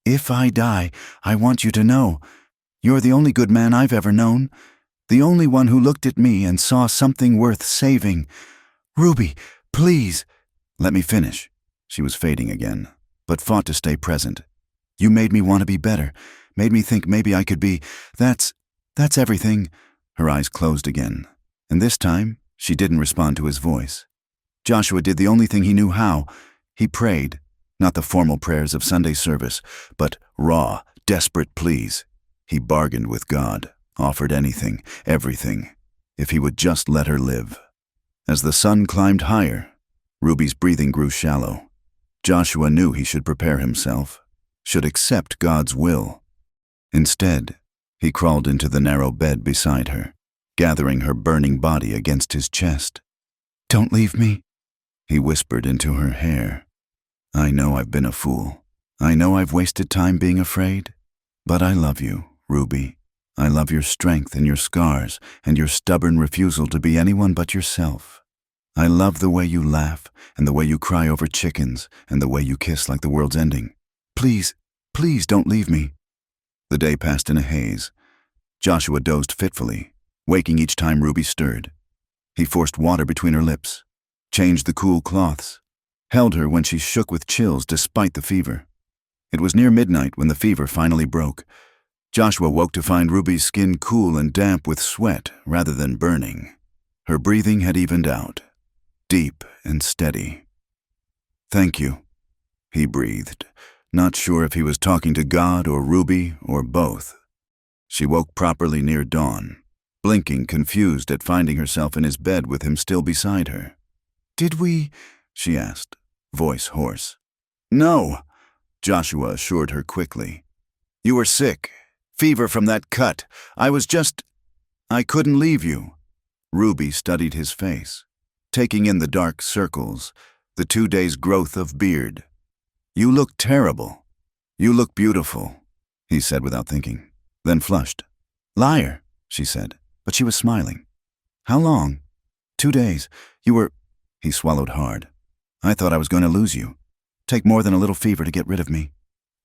"If I die, I want you to know, you're the only good man I've ever known, the only one who looked at me and saw something worth saving. Ruby, please." "Let me finish." She was fading again, but fought to stay present. "You made me want to be better, made me think maybe I could be. That's everything." Her eyes closed again, and this time she didn't respond to his voice. Joshua did the only thing he knew how. He prayed, not the formal prayers of Sunday service, but raw, desperate pleas. He bargained with God, offered anything, everything, if he would just let her live. As the sun climbed higher, Ruby's breathing grew shallow. Joshua knew he should prepare himself, should accept God's will. Instead, he crawled into the narrow bed beside her, gathering her burning body against his chest. "Don't leave me," he whispered into her hair. "I know I've been a fool. I know I've wasted time being afraid. But I love you, Ruby. I love your strength and your scars and your stubborn refusal to be anyone but yourself. I love the way you laugh and the way you cry over chickens and the way you kiss like the world's ending. Please, please don't leave me." The day passed in a haze. Joshua dozed fitfully, waking each time Ruby stirred. He forced water between her lips, changed the cool cloths, held her when she shook with chills despite the fever. It was near midnight when the fever finally broke. Joshua woke to find Ruby's skin cool and damp with sweat rather than burning. Her breathing had evened out, deep and steady. "Thank you," he breathed, not sure if he was talking to God or Ruby or both. She woke properly near dawn, blinking, confused at finding herself in his bed with him still beside her. "Did we?" she asked, voice hoarse. "No," Joshua assured her quickly. "You were sick. Fever from that cut. I couldn't leave you." Ruby studied his face, taking in the dark circles, the 2 days' growth of beard. "You look terrible. You look beautiful," he said without thinking, then flushed. "Liar," she said, but she was smiling. "How long?" "2 days. You were—" He swallowed hard. "I thought I was going to lose you. Take more than a little fever to get rid of me,"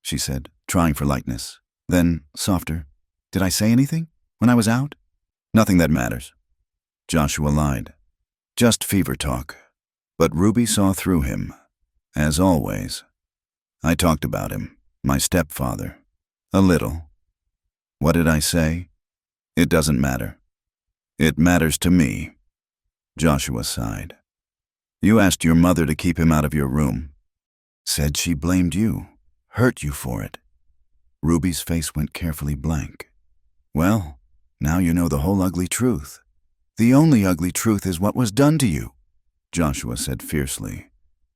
she said, trying for lightness. Then, softer, "Did I say anything when I was out?" "Nothing that matters." Joshua lied. Just fever talk. But Ruby saw through him, as always. "I talked about him, my stepfather. A little. What did I say? It doesn't matter. It matters to me." Joshua sighed. "You asked your mother to keep him out of your room. Said she blamed you, hurt you for it." Ruby's face went carefully blank. "Well, now you know the whole ugly truth. The only ugly truth is what was done to you," Joshua said fiercely.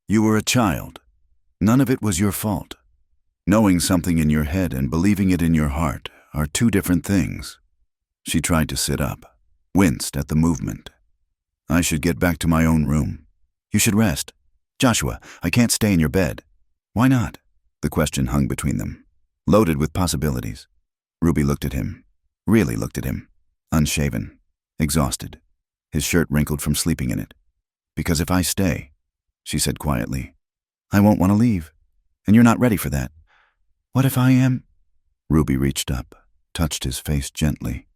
"You were a child. None of it was your fault. Knowing something in your head and believing it in your heart are two different things." She tried to sit up, winced at the movement. "I should get back to my own room." "You should rest." "Joshua, I can't stay in your bed." "Why not?" The question hung between them, loaded with possibilities. Ruby looked at him, really looked at him, unshaven, exhausted, his shirt wrinkled from sleeping in it. "Because if I stay," she said quietly, "I won't want to leave, and you're not ready for that." "What if I am?" Ruby reached up, touched his face gently.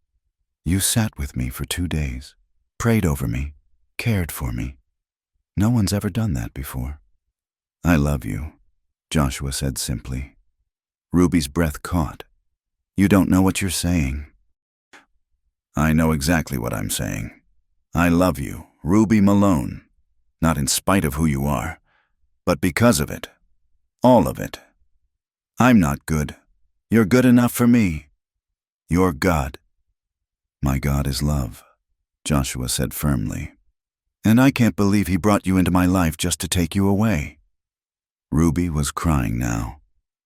You sat with me for 2 days, prayed over me, cared for me. No one's ever done that before. I love you, Joshua said simply. Ruby's breath caught. You don't know what you're saying. I know exactly what I'm saying. I love you, Ruby Malone, not in spite of who you are, but because of it. All of it. I'm not good. You're good enough for me. You're God. My God is love, Joshua said firmly. And I can't believe he brought you into my life just to take you away. Ruby was crying now,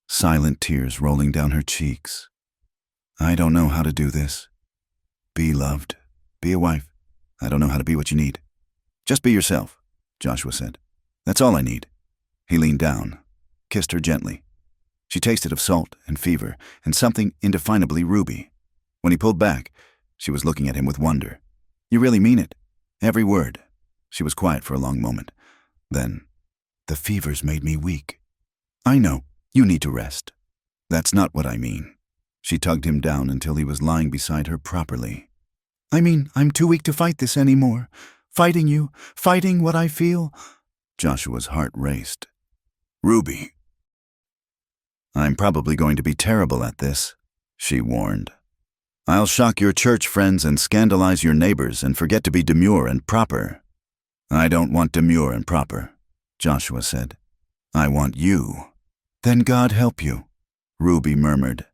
silent tears rolling down her cheeks. I don't know how to do this. Be loved. Be a wife. I don't know how to be what you need. Just be yourself, Joshua said. That's all I need. He leaned down, kissed her gently. She tasted of salt and fever and something indefinably Ruby. When he pulled back, she was looking at him with wonder. You really mean it? Every word. She was quiet for a long moment. Then, the fever's made me weak. I know. You need to rest. That's not what I mean. She tugged him down until he was lying beside her properly. I mean, I'm too weak to fight this anymore. Fighting you, fighting what I feel. Joshua's heart raced. Ruby. I'm probably going to be terrible at this, she warned. I'll shock your church friends and scandalize your neighbors and forget to be demure and proper. I don't want demure and proper, Joshua said. I want you. Then God help you, Ruby murmured.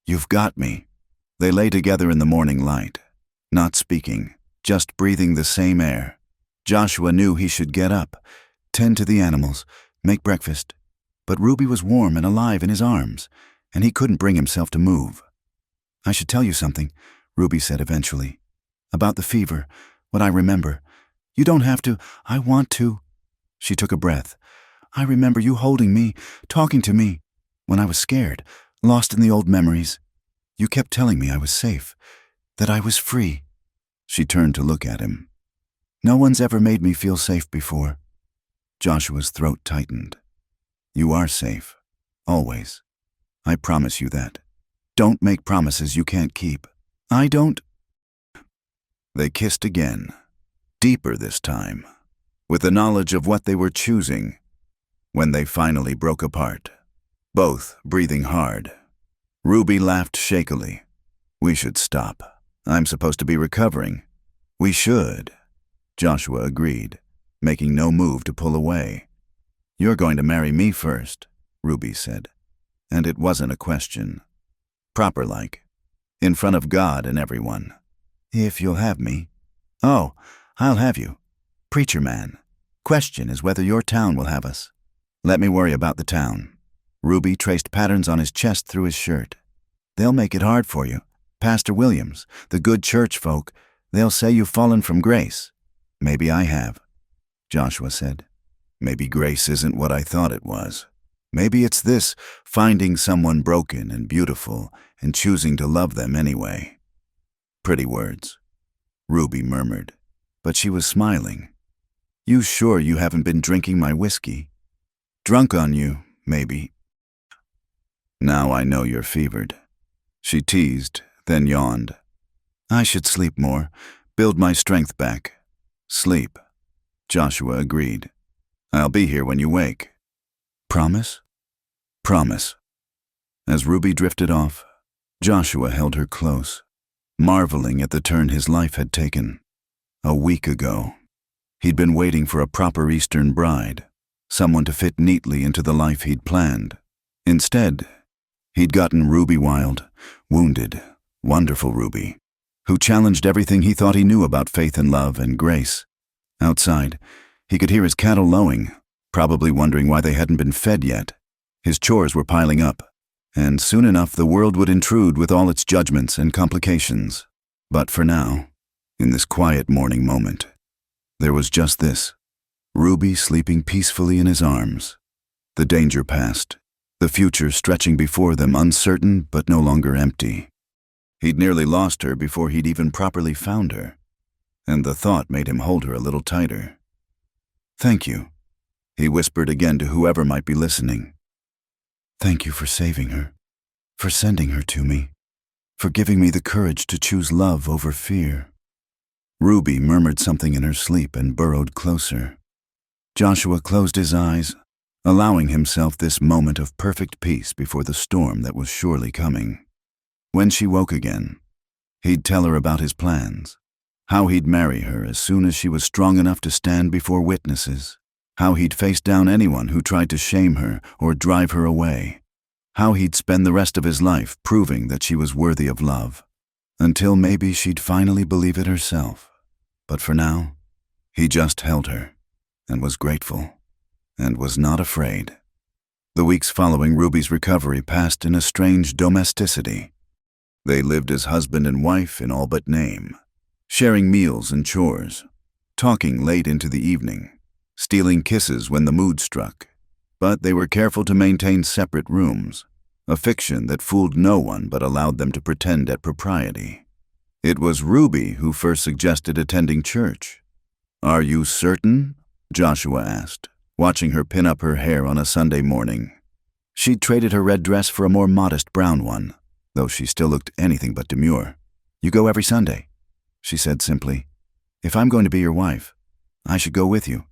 You've got me. They lay together in the morning light, not speaking, just breathing the same air. Joshua knew he should get up, tend to the animals, make breakfast. But Ruby was warm and alive in his arms, and he couldn't bring himself to move. I should tell you something, Ruby said eventually. About the fever, what I remember. You don't have to. I want to. She took a breath. I remember you holding me, talking to me, when I was scared, lost in the old memories. You kept telling me I was safe, that I was free. She turned to look at him. No one's ever made me feel safe before. Joshua's throat tightened. You are safe, always. I promise you that. Don't make promises you can't keep. I don't. They kissed again, deeper this time, with the knowledge of what they were choosing, when they finally broke apart, both breathing hard. Ruby laughed shakily. We should stop. I'm supposed to be recovering. We should. Joshua agreed, making no move to pull away. You're going to marry me first, Ruby said. And it wasn't a question. Proper-like. In front of God and everyone. If you'll have me. Oh, I'll have you. Preacher man. Question is whether your town will have us. Let me worry about the town. Ruby traced patterns on his chest through his shirt. They'll make it hard for you. Pastor Williams, the good church folk, they'll say you've fallen from grace. Maybe I have, Joshua said. Maybe grace isn't what I thought it was. Maybe it's this, finding someone broken and beautiful and choosing to love them anyway. Pretty words, Ruby murmured, but she was smiling. You sure you haven't been drinking my whiskey? Drunk on you, maybe. Now I know you're fevered. She teased, then yawned. I should sleep more, build my strength back. Sleep, Joshua agreed. I'll be here when you wake. Promise? Promise. As Ruby drifted off, Joshua held her close, marveling at the turn his life had taken. A week ago, he'd been waiting for a proper Eastern bride, someone to fit neatly into the life he'd planned. Instead, he'd gotten Ruby Wild, wounded, wonderful Ruby, who challenged everything he thought he knew about faith and love and grace. Outside, he could hear his cattle lowing, probably wondering why they hadn't been fed yet. His chores were piling up, and soon enough the world would intrude with all its judgments and complications. But for now, in this quiet morning moment, there was just this, Ruby sleeping peacefully in his arms. The danger past, the future stretching before them uncertain but no longer empty. He'd nearly lost her before he'd even properly found her, and the thought made him hold her a little tighter. Thank you, he whispered again to whoever might be listening. Thank you for saving her, for sending her to me, for giving me the courage to choose love over fear." Ruby murmured something in her sleep and burrowed closer. Joshua closed his eyes, allowing himself this moment of perfect peace before the storm that was surely coming. When she woke again, he'd tell her about his plans, how he'd marry her as soon as she was strong enough to stand before witnesses, how he'd face down anyone who tried to shame her or drive her away, how he'd spend the rest of his life proving that she was worthy of love, until maybe she'd finally believe it herself. But for now, he just held her, and was grateful, and was not afraid. The weeks following Ruby's recovery passed in a strange domesticity. They lived as husband and wife in all but name, sharing meals and chores, talking late into the evening, stealing kisses when the mood struck. But they were careful to maintain separate rooms, a fiction that fooled no one but allowed them to pretend at propriety. It was Ruby who first suggested attending church. "Are you certain?" Joshua asked, watching her pin up her hair on a Sunday morning. She'd traded her red dress for a more modest brown one, though she still looked anything but demure. "You go every Sunday," she said simply. "If I'm going to be your wife, I should go with you.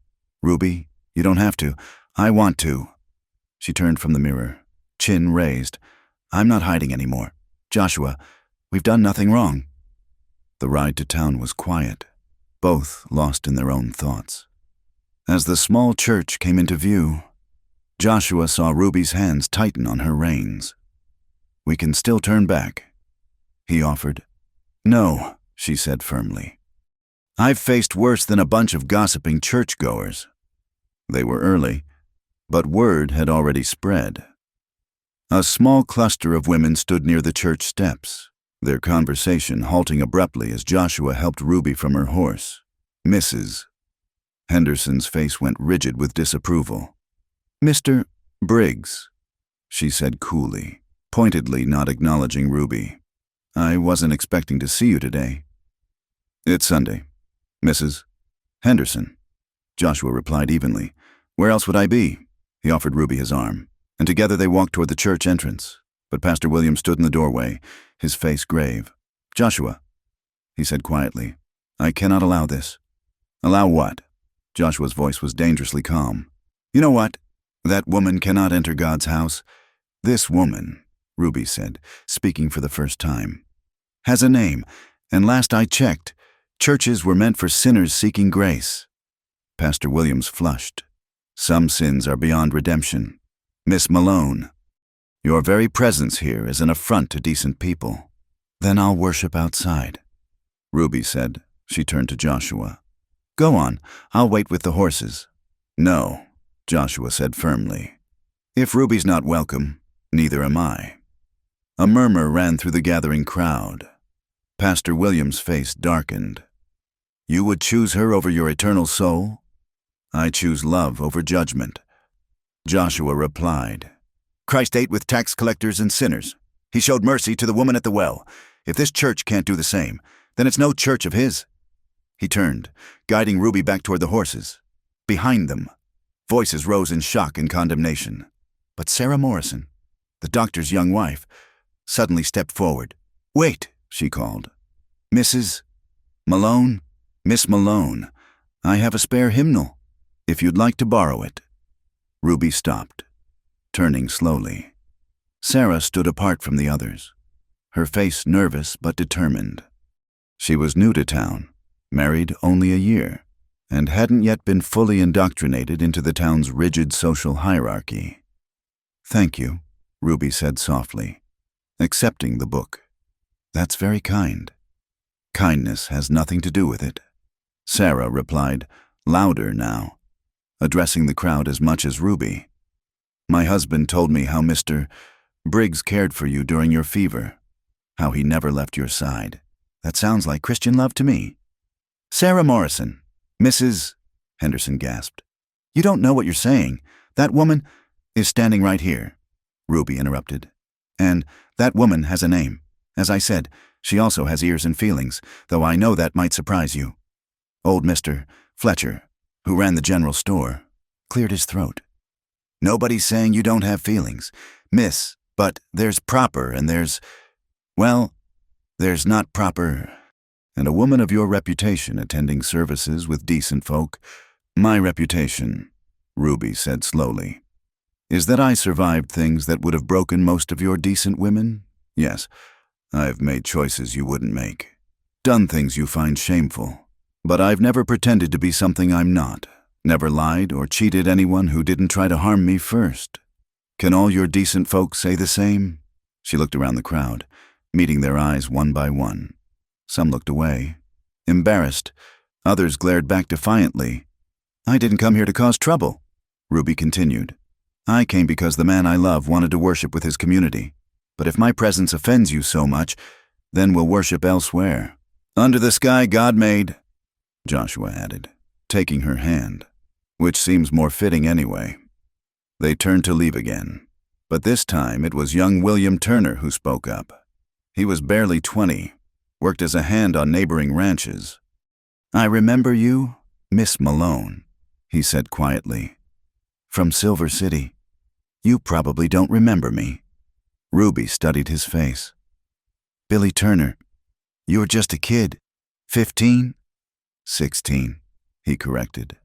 Ruby, you don't have to. I want to." She turned from the mirror, chin raised. "I'm not hiding anymore. Joshua, we've done nothing wrong." The ride to town was quiet, both lost in their own thoughts. As the small church came into view, Joshua saw Ruby's hands tighten on her reins. "We can still turn back," he offered. "No," she said firmly. "I've faced worse than a bunch of gossiping churchgoers." They were early, but word had already spread. A small cluster of women stood near the church steps, their conversation halting abruptly as Joshua helped Ruby from her horse. "Mrs." Henderson's face went rigid with disapproval. "Mr. Briggs," she said coolly, pointedly not acknowledging Ruby. "I wasn't expecting to see you today." "It's Sunday. Mrs. Henderson," Joshua replied evenly. "Where else would I be?" He offered Ruby his arm, and together they walked toward the church entrance. But Pastor Williams stood in the doorway, his face grave. "Joshua," he said quietly, "I cannot allow this." "Allow what?" Joshua's voice was dangerously calm. "You know what? That woman cannot enter God's house. This woman," Ruby said, speaking for the first time, "has a name, and last I checked, churches were meant for sinners seeking grace." Pastor Williams flushed. "Some sins are beyond redemption. Miss Malone, your very presence here is an affront to decent people." "Then I'll worship outside," Ruby said. She turned to Joshua. "Go on, I'll wait with the horses." "No," Joshua said firmly. "If Ruby's not welcome, neither am I." A murmur ran through the gathering crowd. Pastor Williams' face darkened. "You would choose her over your eternal soul?" "I choose love over judgment." Joshua replied, "Christ ate with tax collectors and sinners. He showed mercy to the woman at the well. If this church can't do the same, then it's no church of his." He turned, guiding Ruby back toward the horses. Behind them, voices rose in shock and condemnation. But Sarah Morrison, the doctor's young wife, suddenly stepped forward. "Wait," she called. "Mrs. Malone, Miss Malone, I have a spare hymnal, if you'd like to borrow it." Ruby stopped, turning slowly. Sarah stood apart from the others, her face nervous but determined. She was new to town, married only a year, and hadn't yet been fully indoctrinated into the town's rigid social hierarchy. "Thank you," Ruby said softly, accepting the book. "That's very kind." "Kindness has nothing to do with it," Sarah replied, louder now, addressing the crowd as much as Ruby. "My husband told me how Mr. Briggs cared for you during your fever, how he never left your side. That sounds like Christian love to me." "Sarah Morrison, Mrs. Henderson gasped. "You don't know what you're saying. That woman is standing right here," Ruby interrupted. "And that woman has a name. As I said, she also has ears and feelings, though I know that might surprise you. Old Mr. Fletcher, who ran the general store, cleared his throat. Nobody's saying you don't have feelings, miss, but there's proper and there's, well, There's not proper, and a woman of your reputation attending services with decent folk. My reputation, Ruby said slowly, is that I survived things that would have broken most of your decent women. Yes, I've made choices you wouldn't make, done things you find shameful, but I've never pretended to be something I'm not, never lied or cheated anyone who didn't try to harm me first. Can all your decent folks say the same? She looked around the crowd, meeting their eyes one by one. Some looked away, embarrassed. Others glared back defiantly. I didn't come here to cause trouble, Ruby continued. I came because the man I love wanted to worship with his community. But if my presence offends you so much, then we'll worship elsewhere. Under the sky God made, Joshua added, taking her hand, which seems more fitting anyway. They turned to leave again, but this time it was young William Turner who spoke up. He was barely 20, worked as a hand on neighboring ranches. I remember you, Miss Malone, he said quietly. From Silver City. You probably don't remember me. Ruby studied his face. Billy Turner, you were just a kid. 15? 16, he corrected.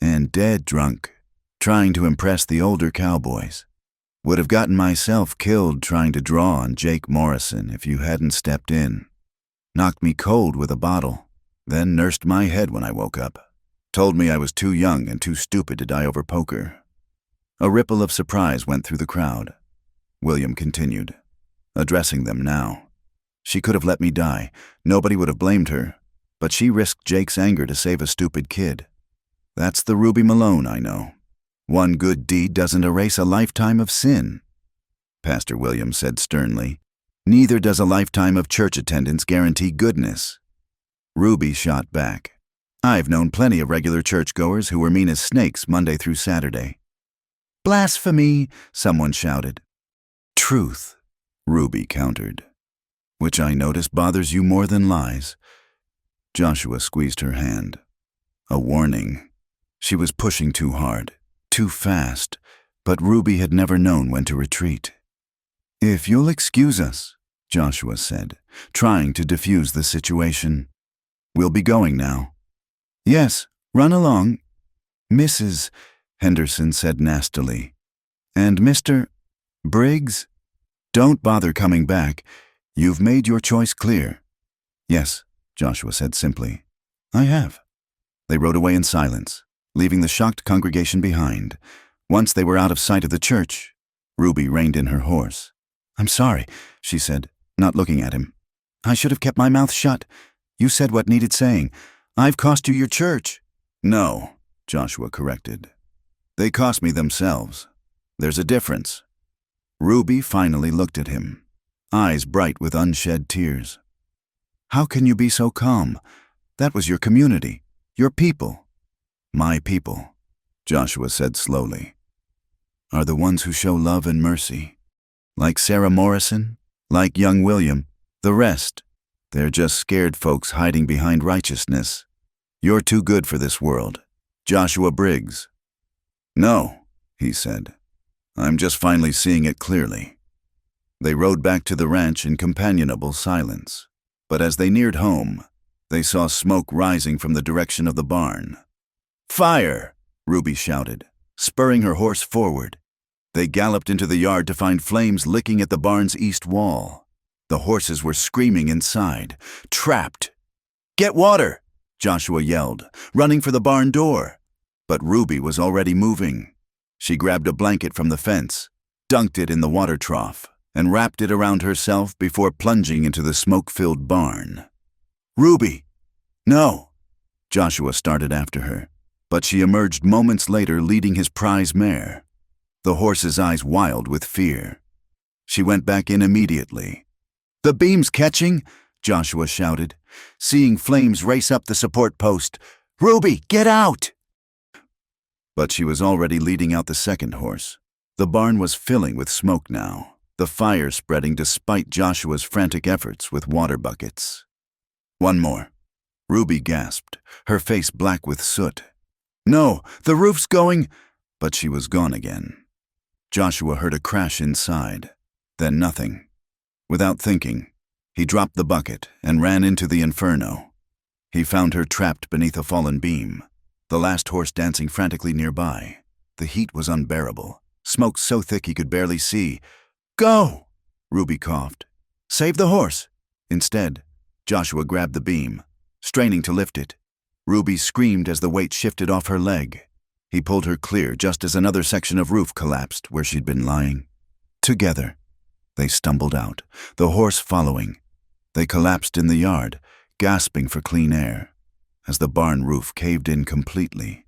And dead drunk, trying to impress the older cowboys. Would have gotten myself killed trying to draw on Jake Morrison if you hadn't stepped in. Knocked me cold with a bottle, then nursed my head when I woke up. Told me I was too young and too stupid to die over poker. A ripple of surprise went through the crowd. William continued, addressing them now. She could have let me die. Nobody would have blamed her. But she risked Jake's anger to save a stupid kid. That's the Ruby Malone I know. One good deed doesn't erase a lifetime of sin. Pastor William said sternly. Neither does a lifetime of church attendance guarantee goodness. Ruby shot back. I've known plenty of regular churchgoers who were mean as snakes Monday through Saturday. Blasphemy, someone shouted. Truth, Ruby countered. Which I notice bothers you more than lies. Joshua squeezed her hand. A warning. She was pushing too hard, too fast, but Ruby had never known when to retreat. If you'll excuse us, Joshua said, trying to diffuse the situation. We'll be going now. Yes, run along. Mrs. Henderson said nastily. And Mr. Briggs? Don't bother coming back. You've made your choice clear. Yes, Joshua said simply. I have. They rode away in silence, leaving the shocked congregation behind. Once they were out of sight of the church, Ruby reined in her horse. I'm sorry, she said, not looking at him. I should have kept my mouth shut. You said what needed saying. I've cost you your church. No, Joshua corrected. They cost me themselves. There's a difference. Ruby finally looked at him, eyes bright with unshed tears. How can you be so calm? That was your community, your people. My people, Joshua said slowly, are the ones who show love and mercy. Like Sarah Morrison, like young William, the rest, they're just scared folks hiding behind righteousness. You're too good for this world. Joshua Briggs. No, he said. I'm just finally seeing it clearly. They rode back to the ranch in companionable silence, but as they neared home, they saw smoke rising from the direction of the barn. Fire! Ruby shouted, spurring her horse forward. They galloped into the yard to find flames licking at the barn's east wall. The horses were screaming inside, trapped. Get water! Joshua yelled, running for the barn door. But Ruby was already moving. She grabbed a blanket from the fence, dunked it in the water trough, and wrapped it around herself before plunging into the smoke-filled barn. Ruby! No! Joshua started after her, but she emerged moments later leading his prize mare, the horse's eyes wild with fear. She went back in immediately. The beam's catching! Joshua shouted, seeing flames race up the support post. Ruby, get out! But she was already leading out the second horse. The barn was filling with smoke now, the fire spreading despite Joshua's frantic efforts with water buckets. One more. Ruby gasped, her face black with soot. No, the roof's going! But she was gone again. Joshua heard a crash inside, then nothing. Without thinking, He dropped the bucket and ran into the inferno. He found her trapped beneath a fallen beam, the last horse dancing frantically nearby. The heat was unbearable, smoke so thick he could barely see. "Go!" Ruby coughed. "Save the horse!" Instead, Joshua grabbed the beam, straining to lift it. Ruby screamed as the weight shifted off her leg. He pulled her clear just as another section of roof collapsed where she'd been lying. Together, they stumbled out, the horse following. They collapsed in the yard, gasping for clean air, as the barn roof caved in completely.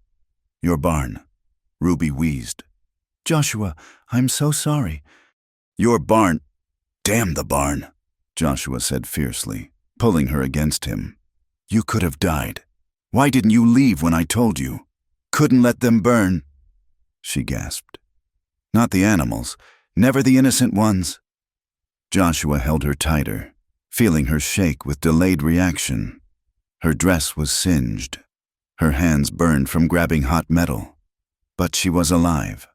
"Your barn," Ruby wheezed. "Joshua, I'm so sorry." "Your barn. Damn the barn," Joshua said fiercely, pulling her against him. "You could have died. Why didn't you leave when I told you? Couldn't let them burn." She gasped. "Not the animals, never the innocent ones." Joshua held her tighter, feeling her shake with delayed reaction. Her dress was singed. Her hands burned from grabbing hot metal. But she was alive.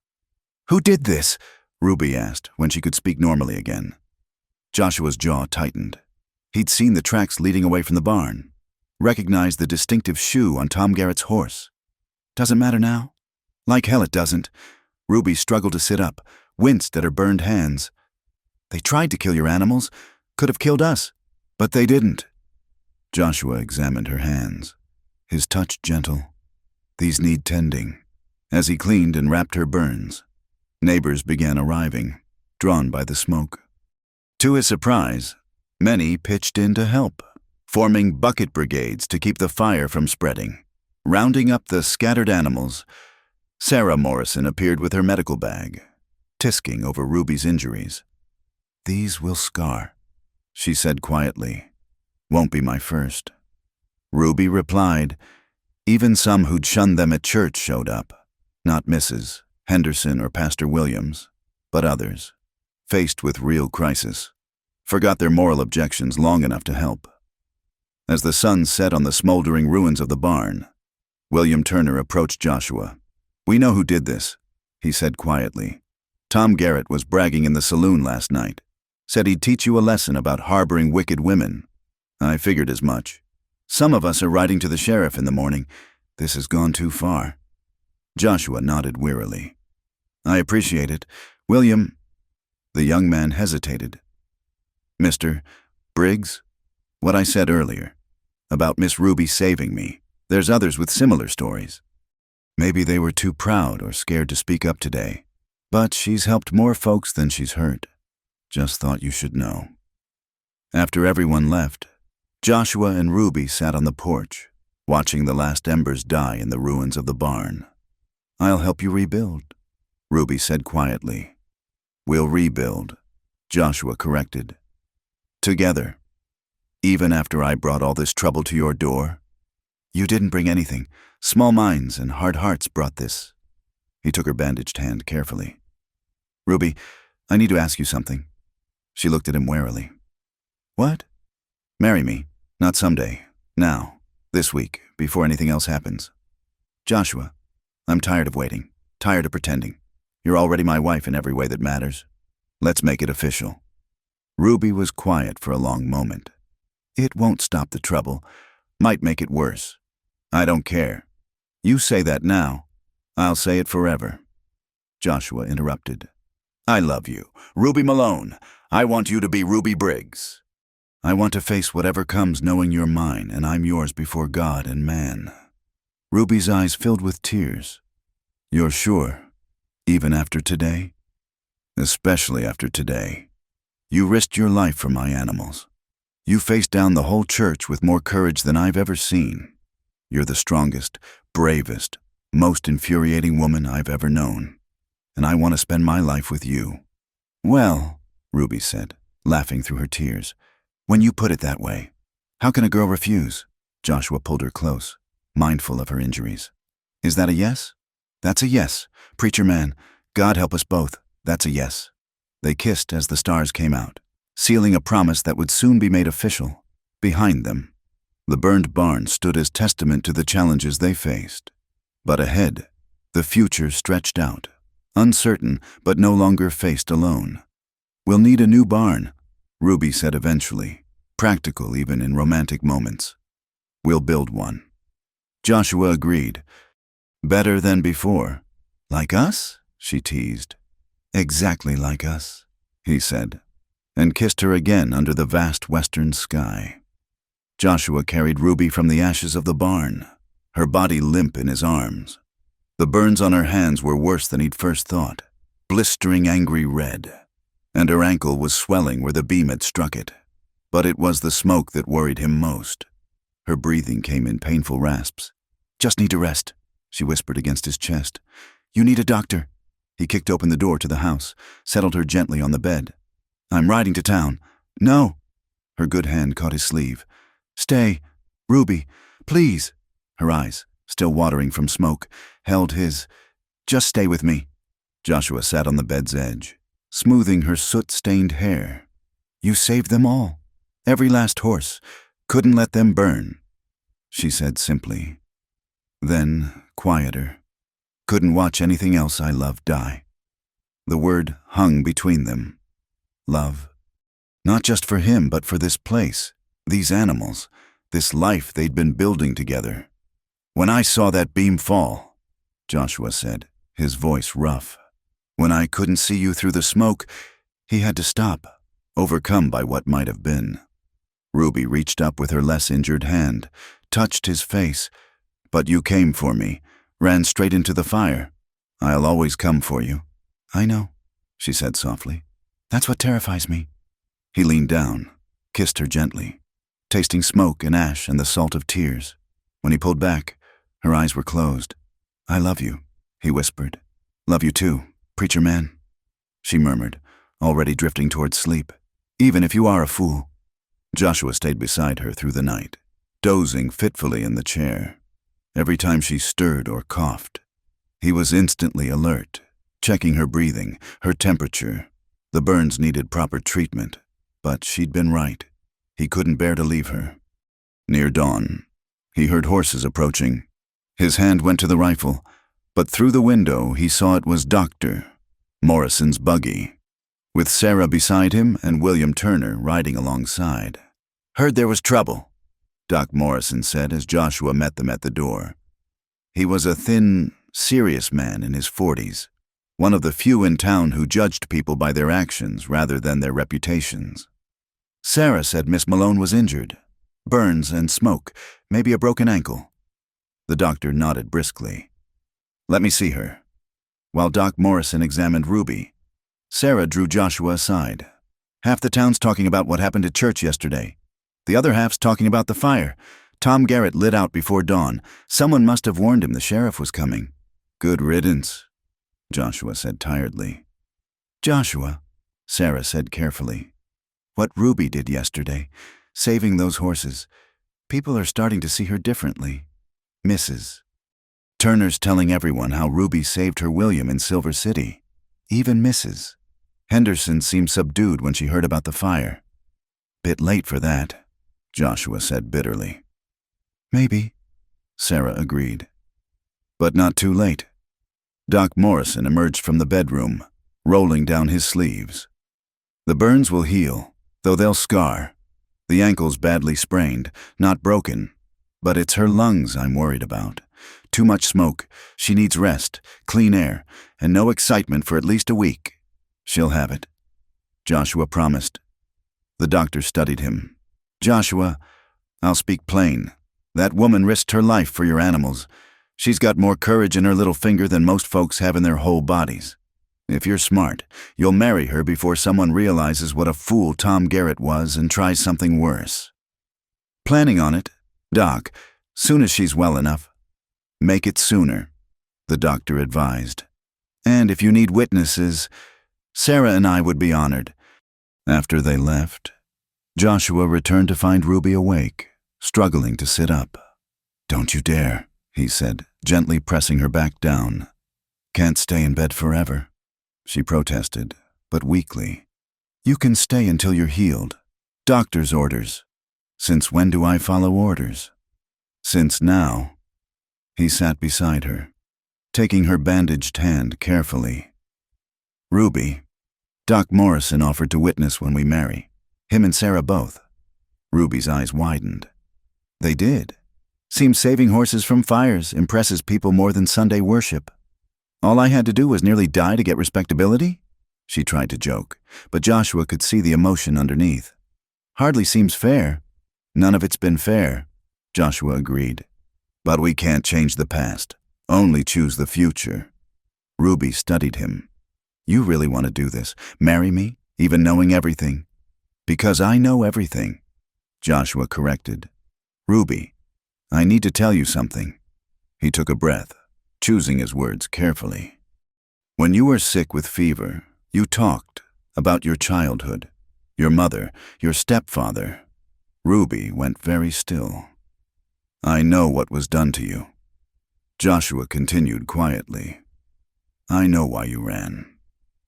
"Who did this?" Ruby asked when she could speak normally again. Joshua's jaw tightened. He'd seen the tracks leading away from the barn, recognized the distinctive shoe on Tom Garrett's horse. "Doesn't matter now?" "Like hell it doesn't." Ruby struggled to sit up, winced at her burned hands. "They tried to kill your animals, could have killed us, but they didn't." Joshua examined her hands, his touch gentle. "These need tending." As he cleaned and wrapped her burns, neighbors began arriving, drawn by the smoke. To his surprise, many pitched in to help, forming bucket brigades to keep the fire from spreading. Rounding up the scattered animals, Sarah Morrison appeared with her medical bag, tisking over Ruby's injuries. "These will scar," she said quietly. "Won't be my first." Ruby replied. Even some who'd shunned them at church showed up. Not Mrs. Henderson or Pastor Williams, but others, faced with real crisis, forgot their moral objections long enough to help. As the sun set on the smoldering ruins of the barn, William Turner approached Joshua. "We know who did this," he said quietly. "Tom Garrett was bragging in the saloon last night. Said he'd teach you a lesson about harboring wicked women. I figured as much. Some of us are writing to the sheriff in the morning. This has gone too far." Joshua nodded wearily. "I appreciate it. William—" The young man hesitated. "Mr. Briggs, what I said earlier, about Miss Ruby saving me, there's others with similar stories. Maybe they were too proud or scared to speak up today, but she's helped more folks than she's hurt. Just thought you should know." After everyone left, Joshua and Ruby sat on the porch, watching the last embers die in the ruins of the barn. "I'll help you rebuild," Ruby said quietly. "We'll rebuild," Joshua corrected. "Together. Even after I brought all this trouble to your door." "You didn't bring anything. Small minds and hard hearts brought this." He took her bandaged hand carefully. "Ruby, I need to ask you something." She looked at him warily. "What?" "Marry me. Not someday. Now. This week, before anything else happens." "Joshua, I'm tired of waiting. Tired of pretending. You're already my wife in every way that matters. Let's make it official." Ruby was quiet for a long moment. "It won't stop the trouble. Might make it worse. I don't care. You say that now. I'll say it forever." Joshua interrupted. "I love you. Ruby Malone. I want you to be Ruby Briggs. I want to face whatever comes knowing you're mine and I'm yours before God and man." Ruby's eyes filled with tears. "You're sure? Even after today?" "Especially after today. You risked your life for my animals. You faced down the whole church with more courage than I've ever seen. You're the strongest, bravest, most infuriating woman I've ever known. And I want to spend my life with you." "Well," Ruby said, laughing through her tears, "when you put it that way, how can a girl refuse?" Joshua pulled her close, mindful of her injuries. "Is that a yes?" "That's a yes. Preacher man, God help us both. That's a yes." They kissed as the stars came out, sealing a promise that would soon be made official. Behind them, the burned barn stood as testament to the challenges they faced. But ahead, the future stretched out, uncertain but no longer faced alone. "We'll need a new barn," Ruby said eventually, practical even in romantic moments. We'll build one. Joshua agreed. Better than before. Like us? She teased. Exactly like us, he said, and kissed her again under the vast western sky. Joshua carried Ruby from the ashes of the barn, her body limp in his arms. The burns on her hands were worse than he'd first thought, blistering angry red, and her ankle was swelling where the beam had struck it. But it was the smoke that worried him most. Her breathing came in painful rasps. Just need to rest, she whispered against his chest. You need a doctor. He kicked open the door to the house, settled her gently on the bed. I'm riding to town. No. Her good hand caught his sleeve. Stay. Ruby, please. Her eyes, still watering from smoke, held his. Just stay with me. Joshua sat on the bed's edge, smoothing her soot-stained hair. You saved them all. Every last horse. Couldn't let them burn, she said simply. Then, quieter. Couldn't watch anything else I loved die. The word hung between them. Love. Not just for him, but for this place, these animals, this life they'd been building together. When I saw that beam fall, Joshua said, his voice rough. When I couldn't see you through the smoke, he had to stop, overcome by what might have been. Ruby reached up with her less injured hand, touched his face. But you came for me, ran straight into the fire. I'll always come for you. I know, she said softly. That's what terrifies me. He leaned down, kissed her gently, tasting smoke and ash and the salt of tears. When he pulled back, her eyes were closed. I love you, he whispered. Love you too, preacher man, she murmured, already drifting towards sleep. Even if you are a fool. Joshua stayed beside her through the night, dozing fitfully in the chair. Every time she stirred or coughed, he was instantly alert, checking her breathing, her temperature. The burns needed proper treatment, but she'd been right. He couldn't bear to leave her. Near dawn, he heard horses approaching. His hand went to the rifle, but through the window he saw it was Dr. Morrison's buggy, with Sarah beside him and William Turner riding alongside. Heard there was trouble, Doc Morrison said as Joshua met them at the door. He was a thin, serious man in his 40s, one of the few in town who judged people by their actions rather than their reputations. Sarah said Miss Malone was injured. Burns and smoke, maybe a broken ankle. The doctor nodded briskly. Let me see her. While Doc Morrison examined Ruby, Sarah drew Joshua aside. Half the town's talking about what happened at church yesterday. The other half's talking about the fire. Tom Garrett lit out before dawn. Someone must have warned him the sheriff was coming. Good riddance, Joshua said tiredly. Joshua, Sarah said carefully. What Ruby did yesterday, saving those horses. People are starting to see her differently. Mrs. Turner's telling everyone how Ruby saved her William in Silver City. Even Mrs. Henderson seemed subdued when she heard about the fire. Bit late for that, Joshua said bitterly. Maybe, Sarah agreed. But not too late. Doc Morrison emerged from the bedroom, rolling down his sleeves. The burns will heal, though they'll scar. The ankle's badly sprained, not broken. But it's her lungs I'm worried about. Too much smoke. She needs rest, clean air, and no excitement for at least a week. She'll have it, Joshua promised. The doctor studied him. Joshua, I'll speak plain. That woman risked her life for your animals. She's got more courage in her little finger than most folks have in their whole bodies. If you're smart, you'll marry her before someone realizes what a fool Tom Garrett was and tries something worse. Planning on it, Doc, soon as she's well enough. Make it sooner, the doctor advised. And if you need witnesses, Sarah and I would be honored. After they left, Joshua returned to find Ruby awake, struggling to sit up. Don't you dare, he said, gently pressing her back down. Can't stay in bed forever, she protested, but weakly. You can stay until you're healed. Doctor's orders. Since when do I follow orders? Since now. He sat beside her, taking her bandaged hand carefully. Ruby, Doc Morrison offered to witness when we marry. Him and Sarah both. Ruby's eyes widened. They did. Seems saving horses from fires impresses people more than Sunday worship. All I had to do was nearly die to get respectability? She tried to joke, but Joshua could see the emotion underneath. Hardly seems fair. None of it's been fair, Joshua agreed. But we can't change the past, only choose the future. Ruby studied him. You really want to do this? Marry me, even knowing everything? Because I know everything, Joshua corrected. Ruby, I need to tell you something. He took a breath, choosing his words carefully. When you were sick with fever, you talked about your childhood, your mother, your stepfather. Ruby went very still. I know what was done to you. Joshua continued quietly. I know why you ran,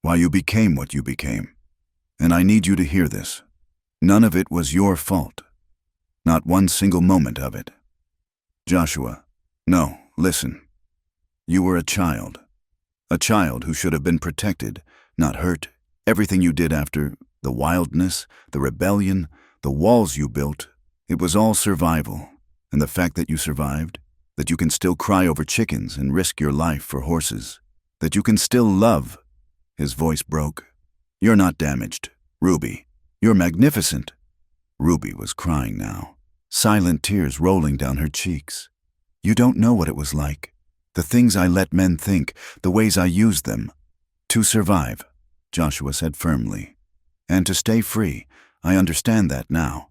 why you became what you became. And I need you to hear this. None of it was your fault. Not one single moment of it. Joshua, no, listen. You were a child who should have been protected, not hurt. Everything you did after, the wildness, the rebellion, the walls you built, it was all survival. And the fact that you survived, that you can still cry over chickens and risk your life for horses, that you can still love. His voice broke. You're not damaged, Ruby. You're magnificent. Ruby was crying now, silent tears rolling down her cheeks. You don't know what it was like. The things I let men think, the ways I used them. To survive, Joshua said firmly. And to stay free, I understand that now.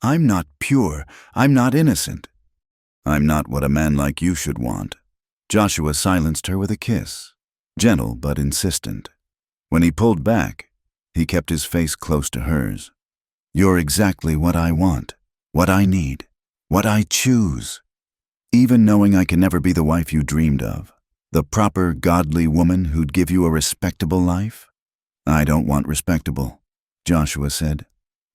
I'm not pure. I'm not innocent. I'm not what a man like you should want. Joshua silenced her with a kiss, gentle but insistent. When he pulled back, he kept his face close to hers. You're exactly what I want, what I need, what I choose. Even knowing I can never be the wife you dreamed of, the proper, godly woman who'd give you a respectable life. I don't want respectable, Joshua said.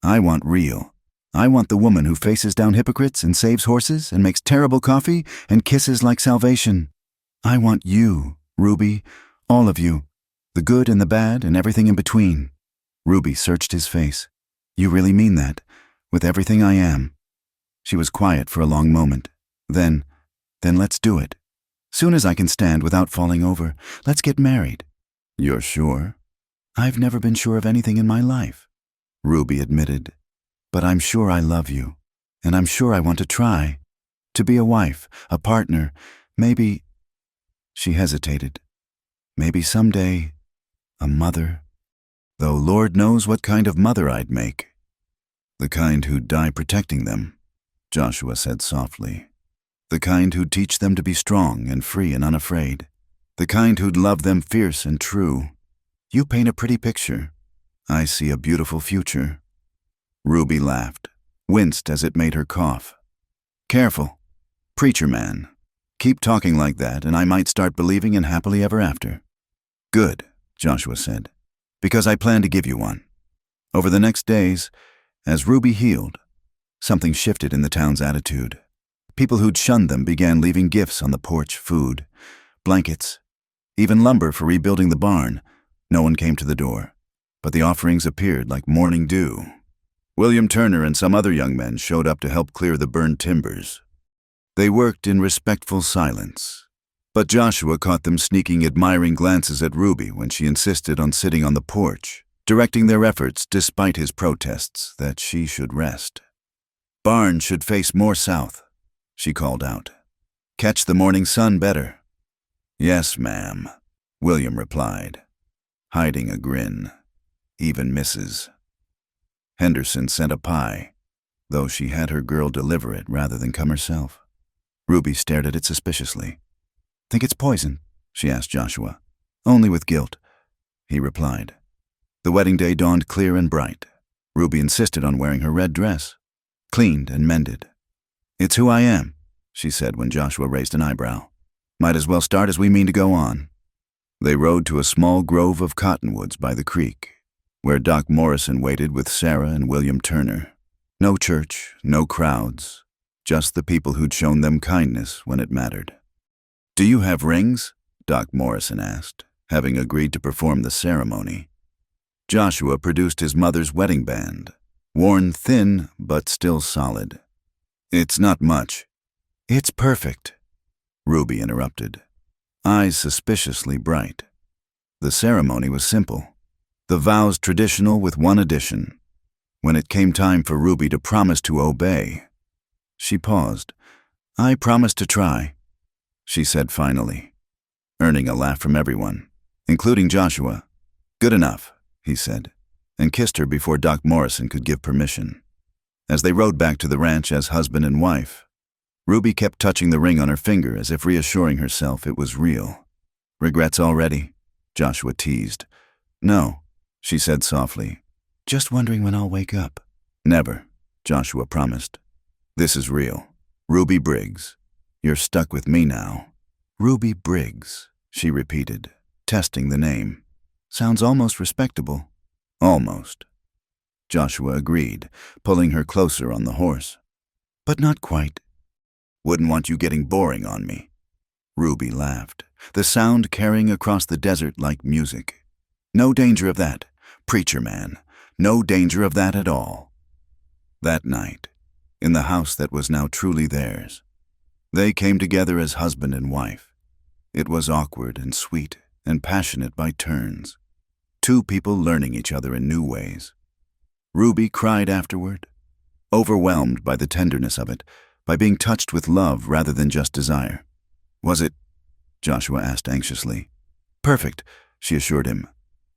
I want real. I want the woman who faces down hypocrites and saves horses and makes terrible coffee and kisses like salvation. I want you, Ruby, all of you, the good and the bad and everything in between. Ruby searched his face. You really mean that, with everything I am? She was quiet for a long moment. Then let's do it. Soon as I can stand without falling over, let's get married. You're sure? I've never been sure of anything in my life, Ruby admitted. But I'm sure I love you, and I'm sure I want to try. To be a wife, a partner, maybe... She hesitated. Maybe someday, a mother. Though Lord knows what kind of mother I'd make. The kind who'd die protecting them, Joshua said softly. The kind who'd teach them to be strong and free and unafraid. The kind who'd love them fierce and true. You paint a pretty picture. I see a beautiful future. Ruby laughed, winced as it made her cough. Careful, preacher man. Keep talking like that and I might start believing in happily ever after. Good, Joshua said, because I plan to give you one. Over the next days, as Ruby healed, something shifted in the town's attitude. People who'd shunned them began leaving gifts on the porch, food, blankets, even lumber for rebuilding the barn. No one came to the door, but the offerings appeared like morning dew. William Turner and some other young men showed up to help clear the burned timbers. They worked in respectful silence, but Joshua caught them sneaking admiring glances at Ruby when she insisted on sitting on the porch, directing their efforts despite his protests that she should rest. Barn should face more south, she called out. Catch the morning sun better. Yes, ma'am, William replied, hiding a grin. Even Mrs. Henderson sent a pie, though she had her girl deliver it rather than come herself. Ruby stared at it suspiciously. Think it's poison? She asked Joshua. Only with guilt, he replied. The wedding day dawned clear and bright. Ruby insisted on wearing her red dress, cleaned and mended. It's who I am, she said when Joshua raised an eyebrow. Might as well start as we mean to go on. They rode to a small grove of cottonwoods by the creek, where Doc Morrison waited with Sarah and William Turner. No church, no crowds, just the people who'd shown them kindness when it mattered. Do you have rings? Doc Morrison asked, having agreed to perform the ceremony. Joshua produced his mother's wedding band, worn thin but still solid. "It's not much." "It's perfect," Ruby interrupted, eyes suspiciously bright. The ceremony was simple, the vows traditional with one addition. When it came time for Ruby to promise to obey, she paused. "I promise to try," she said finally, earning a laugh from everyone, including Joshua. "Good enough," he said, and kissed her before Doc Morrison could give permission. As they rode back to the ranch as husband and wife, Ruby kept touching the ring on her finger as if reassuring herself it was real. "Regrets already?" Joshua teased. "No," she said softly. "Just wondering when I'll wake up." "Never," Joshua promised. "This is real. Ruby Briggs. You're stuck with me now." "Ruby Briggs," she repeated, testing the name. "Sounds almost respectable." "Almost," Joshua agreed, pulling her closer on the horse. "But not quite." "Wouldn't want you getting boring on me." Ruby laughed, the sound carrying across the desert like music. "No danger of that, preacher man. No danger of that at all." That night, in the house that was now truly theirs, they came together as husband and wife. It was awkward and sweet and passionate by turns. Two people learning each other in new ways. Ruby cried afterward, overwhelmed by the tenderness of it, by being touched with love rather than just desire. "Was it?" Joshua asked anxiously. "Perfect," she assured him.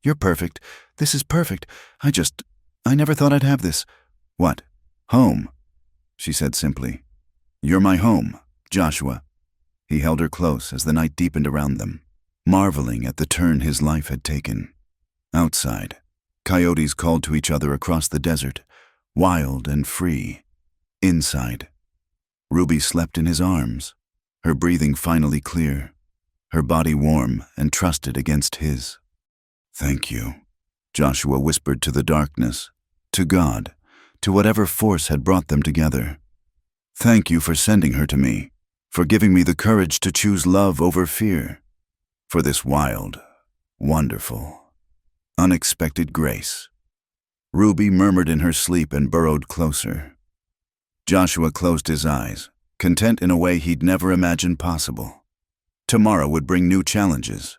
"You're perfect. This is perfect. I never thought I'd have this." "What?" "Home," she said simply. "You're my home, Joshua." He held her close as the night deepened around them, marveling at the turn his life had taken. Outside, coyotes called to each other across the desert, wild and free. Inside, Ruby slept in his arms, her breathing finally clear, her body warm and trusted against his. "Thank you," Joshua whispered to the darkness, to God, to whatever force had brought them together. "Thank you for sending her to me, for giving me the courage to choose love over fear, for this wild, wonderful, unexpected grace." Ruby murmured in her sleep and burrowed closer. Joshua closed his eyes, content in a way he'd never imagined possible. Tomorrow would bring new challenges.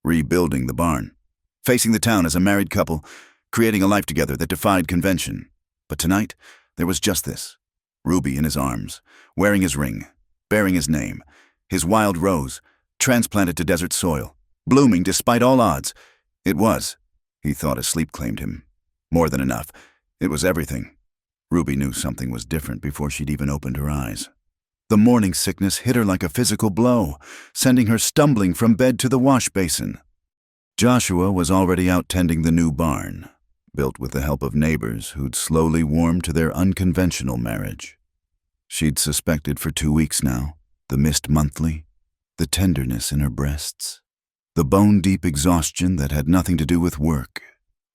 Rebuilding the barn, facing the town as a married couple, creating a life together that defied convention. But tonight, there was just this. Ruby in his arms, wearing his ring, bearing his name, his wild rose, transplanted to desert soil, blooming despite all odds. It was, he thought as sleep claimed him, more than enough. It was everything. Ruby knew something was different before she'd even opened her eyes. The morning sickness hit her like a physical blow, sending her stumbling from bed to the wash basin. Joshua was already out tending the new barn, built with the help of neighbors who'd slowly warmed to their unconventional marriage. She'd suspected for 2 weeks now, the missed monthly, the tenderness in her breasts, the bone-deep exhaustion that had nothing to do with work.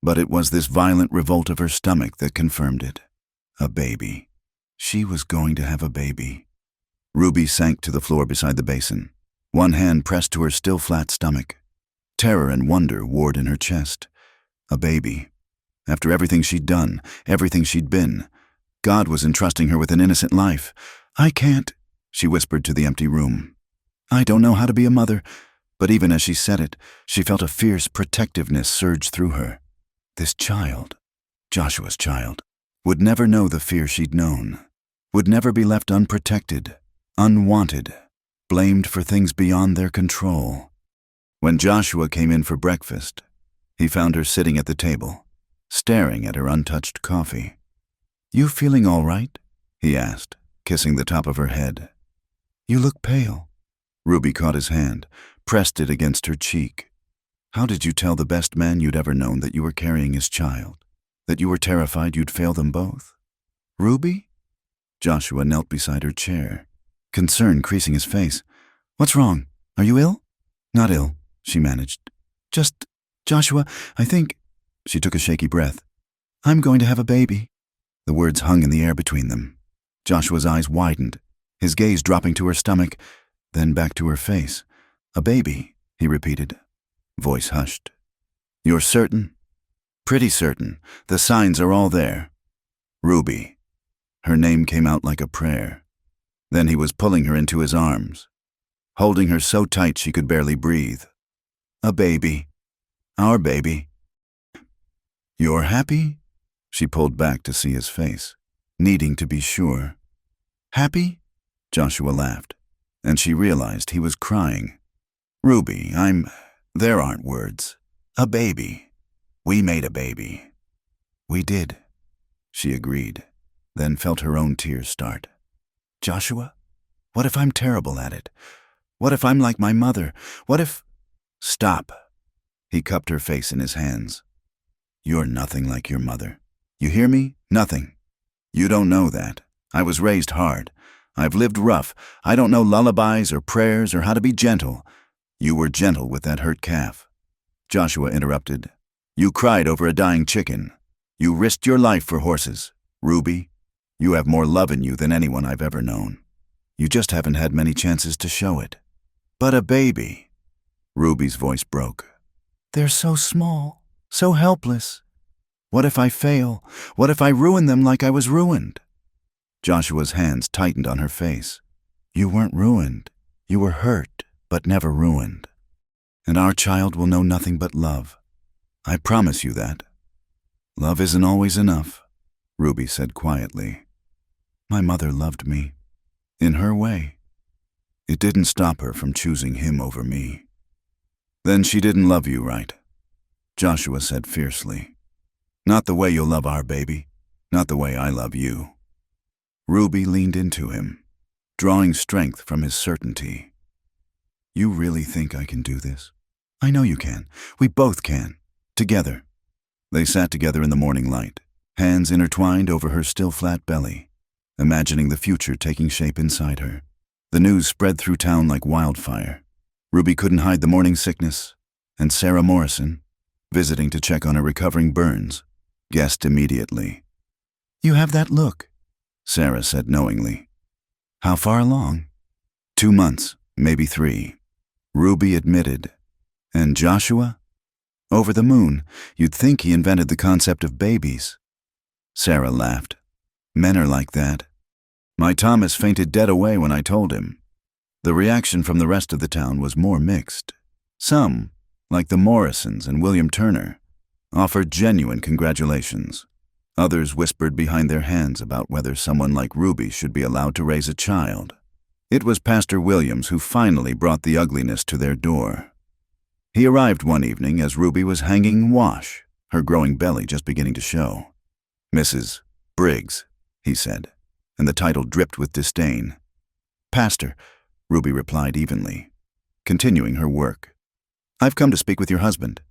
But it was this violent revolt of her stomach that confirmed it. A baby. She was going to have a baby. Ruby sank to the floor beside the basin, one hand pressed to her still flat stomach. Terror and wonder warred in her chest. A baby. After everything she'd done, everything she'd been, God was entrusting her with an innocent life. "I can't," she whispered to the empty room. "I don't know how to be a mother." But even as she said it, she felt a fierce protectiveness surge through her. This child, Joshua's child, would never know the fear she'd known, would never be left unprotected, unwanted, blamed for things beyond their control. When Joshua came in for breakfast, he found her sitting at the table, staring at her untouched coffee. "You feeling all right?" he asked, kissing the top of her head. "You look pale." Ruby caught his hand, pressed it against her cheek. "How did you tell the best man you'd ever known that you were carrying his child? That you were terrified you'd fail them both?" "Ruby?" Joshua knelt beside her chair, concern creasing his face. "What's wrong? Are you ill?" "Not ill," she managed. "Just, Joshua, I think—" She took a shaky breath. "I'm going to have a baby." The words hung in the air between them. Joshua's eyes widened, his gaze dropping to her stomach, then back to her face. "A baby," he repeated, voice hushed. "You're certain?" "Pretty certain. The signs are all there." Ruby. Her name came out like a prayer. Then he was pulling her into his arms, holding her so tight she could barely breathe. A baby. Our baby. You're happy? She pulled back to see his face, needing to be sure. Happy? Joshua laughed, and she realized he was crying. Ruby, there aren't words. A baby. We made a baby. We did, she agreed, then felt her own tears start. Joshua, what if I'm terrible at it? What if I'm like my mother? What if... Stop. He cupped her face in his hands. You're nothing like your mother. You hear me? Nothing. You don't know that. I was raised hard. I've lived rough. I don't know lullabies or prayers or how to be gentle. You were gentle with that hurt calf. Joshua interrupted. You cried over a dying chicken. You risked your life for horses. Ruby, you have more love in you than anyone I've ever known. You just haven't had many chances to show it. But a baby. Ruby's voice broke. They're so small, so helpless. What if I fail? What if I ruin them like I was ruined? Joshua's hands tightened on her face. You weren't ruined. You were hurt, but never ruined. And our child will know nothing but love. I promise you that. Love isn't always enough, Ruby said quietly. My mother loved me. In her way. It didn't stop her from choosing him over me. Then she didn't love you right, Joshua said fiercely. Not the way you'll love our baby. Not the way I love you. Ruby leaned into him, drawing strength from his certainty. You really think I can do this? I know you can. We both can. Together. They sat together in the morning light, hands intertwined over her still flat belly, imagining the future taking shape inside her. The news spread through town like wildfire. Ruby couldn't hide the morning sickness, and Sarah Morrison, visiting to check on her recovering burns, guessed immediately. You have that look, Sarah said knowingly. How far along? 2 months, maybe 3. Ruby admitted. And Joshua? Over the moon. You'd think he invented the concept of babies. Sarah laughed. Men are like that. My Thomas fainted dead away when I told him. The reaction from the rest of the town was more mixed. Some, like the Morrisons and William Turner, offered genuine congratulations. Others whispered behind their hands about whether someone like Ruby should be allowed to raise a child. It was Pastor Williams who finally brought the ugliness to their door. He arrived one evening as Ruby was hanging wash, her growing belly just beginning to show. Mrs. Briggs, he said, and the title dripped with disdain. Pastor, Ruby replied evenly, continuing her work. I've come to speak with your husband.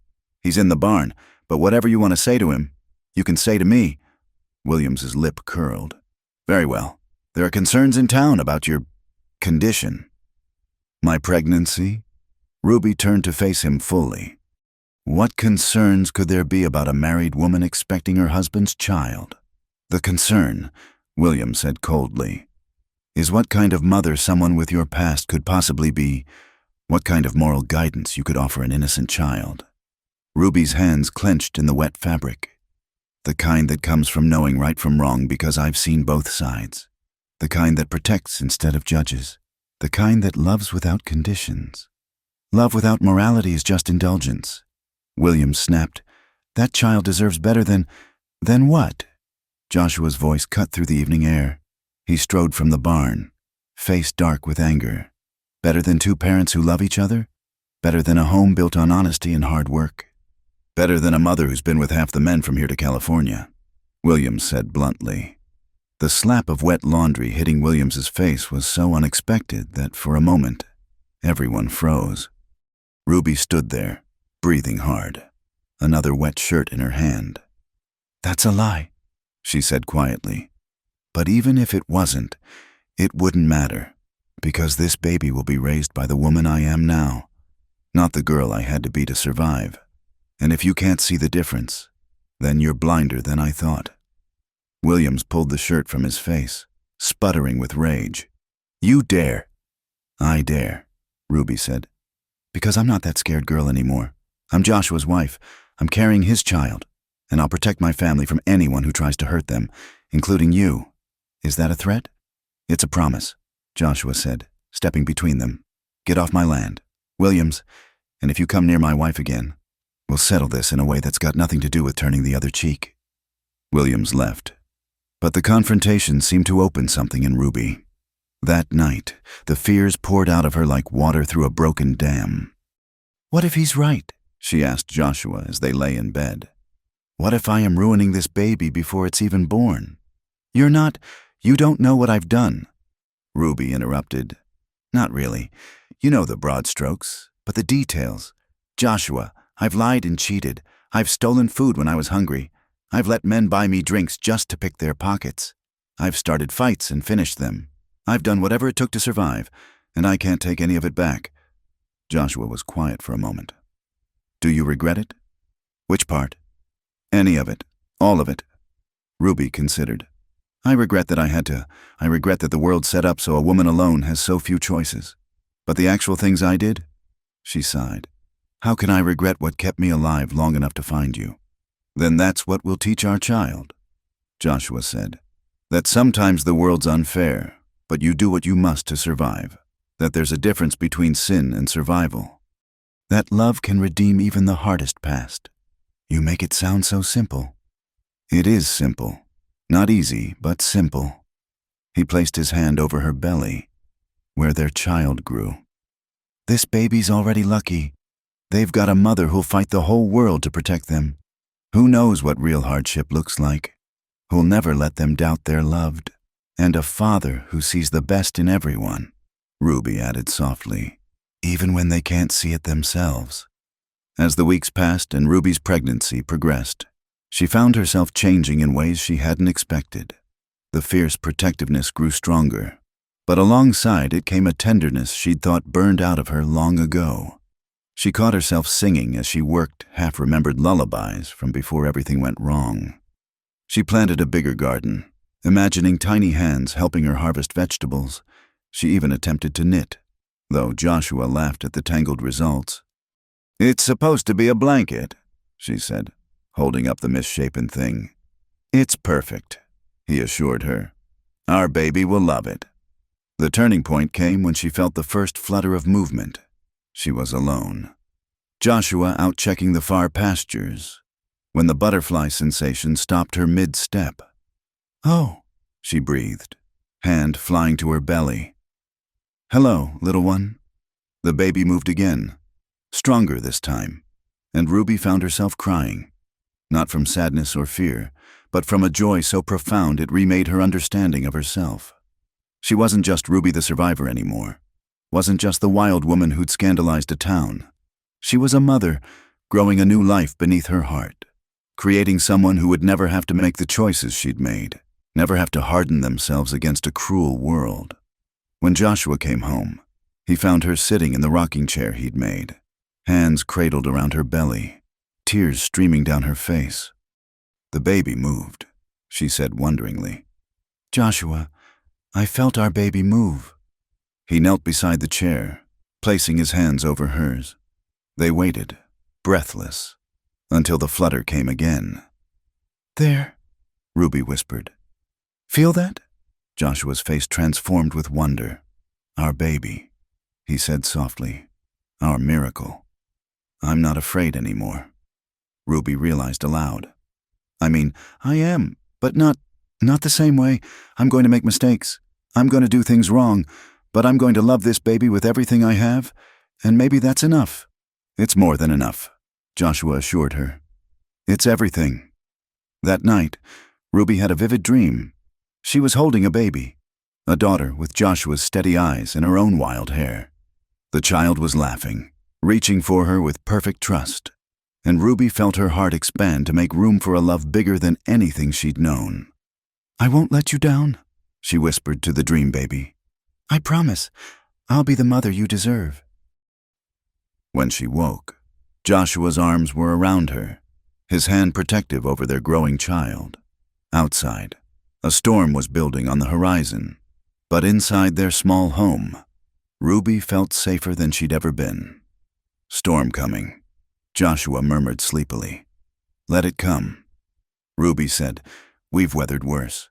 He's in the barn, but whatever you want to say to him, you can say to me. Williams's lip curled. Very well. There are concerns in town about your condition. My pregnancy? Ruby turned to face him fully. What concerns could there be about a married woman expecting her husband's child? The concern, William said coldly, is what kind of mother someone with your past could possibly be, what kind of moral guidance you could offer an innocent child. Ruby's hands clenched in the wet fabric. The kind that comes from knowing right from wrong because I've seen both sides. The kind that protects instead of judges. The kind that loves without conditions. Love without morality is just indulgence. William snapped. That child deserves better than what? Joshua's voice cut through the evening air. He strode from the barn, face dark with anger. Better than 2 parents who love each other? Better than a home built on honesty and hard work? Better than a mother who's been with half the men from here to California, Williams said bluntly. The slap of wet laundry hitting Williams's face was so unexpected that for a moment, everyone froze. Ruby stood there, breathing hard, another wet shirt in her hand. That's a lie, she said quietly. But even if it wasn't, it wouldn't matter, because this baby will be raised by the woman I am now, not the girl I had to be to survive. And if you can't see the difference, then you're blinder than I thought. Williams pulled the shirt from his face, sputtering with rage. You dare. I dare, Ruby said. Because I'm not that scared girl anymore. I'm Joshua's wife. I'm carrying his child. and I'll protect my family from anyone who tries to hurt them, including you. Is that a threat?" "It's a promise," Joshua said, stepping between them. "Get off my land. Williams, and if you come near my wife again, we'll settle this in a way that's got nothing to do with turning the other cheek." Williams left, but the confrontation seemed to open something in Ruby. That night, the fears poured out of her like water through a broken dam. "What if he's right?" she asked Joshua as they lay in bed. "What if I am ruining this baby before it's even born?" You don't know what I've done." Ruby interrupted. "Not really. You know the broad strokes, but the details. Joshua, I've lied and cheated. I've stolen food when I was hungry. I've let men buy me drinks just to pick their pockets. I've started fights and finished them. I've done whatever it took to survive, and I can't take any of it back." Joshua was quiet for a moment. "Do you regret it?" "Which part?" "Any of it. All of it." Ruby considered. I regret that I regret that the world's set up so a woman alone has so few choices. But the actual things I did?" She sighed. "How can I regret what kept me alive long enough to find you?" "Then that's what we'll teach our child," Joshua said. "That sometimes the world's unfair, but you do what you must to survive. That there's a difference between sin and survival. That love can redeem even the hardest past. You make it sound so simple." "It is simple. Not easy, but simple." He placed his hand over her belly, where their child grew. "This baby's already lucky. They've got a mother who'll fight the whole world to protect them. Who knows what real hardship looks like? Who'll never let them doubt they're loved. And a father who sees the best in everyone," Ruby added softly, "even when they can't see it themselves." As the weeks passed and Ruby's pregnancy progressed, she found herself changing in ways she hadn't expected. The fierce protectiveness grew stronger, but alongside it came a tenderness she'd thought burned out of her long ago. She caught herself singing as she worked half-remembered lullabies from before everything went wrong. She planted a bigger garden, imagining tiny hands helping her harvest vegetables. She even attempted to knit, though Joshua laughed at the tangled results. "It's supposed to be a blanket," she said, holding up the misshapen thing. "It's perfect," he assured her. "Our baby will love it." The turning point came when she felt the first flutter of movement. She was alone. Joshua out checking the far pastures, when the butterfly sensation stopped her mid-step. "Oh," she breathed, hand flying to her belly. "Hello, little one." The baby moved again, stronger this time, and Ruby found herself crying. Not from sadness or fear, but from a joy so profound it remade her understanding of herself. She wasn't just Ruby the survivor anymore. Wasn't just the wild woman who'd scandalized a town. She was a mother, growing a new life beneath her heart, creating someone who would never have to make the choices she'd made, never have to harden themselves against a cruel world. When Joshua came home, he found her sitting in the rocking chair he'd made, hands cradled around her belly, tears streaming down her face. "The baby moved," she said wonderingly. "Joshua, I felt our baby move." He knelt beside the chair, placing his hands over hers. They waited, breathless, until the flutter came again. "There," Ruby whispered. "Feel that?" Joshua's face transformed with wonder. "Our baby," he said softly. "Our miracle. I'm not afraid anymore." Ruby realized aloud. "I mean, I am, but not the same way. I'm going to make mistakes. I'm going to do things wrong, but I'm going to love this baby with everything I have, and maybe that's enough." "It's more than enough," Joshua assured her. "It's everything." That night, Ruby had a vivid dream. She was holding a baby, a daughter with Joshua's steady eyes and her own wild hair. The child was laughing, reaching for her with perfect trust, and Ruby felt her heart expand to make room for a love bigger than anything she'd known. "I won't let you down," she whispered to the dream baby. "I promise, I'll be the mother you deserve." When she woke, Joshua's arms were around her, his hand protective over their growing child. Outside, a storm was building on the horizon, but inside their small home, Ruby felt safer than she'd ever been. "Storm coming," Joshua murmured sleepily. "Let it come. Ruby said, "We've weathered worse."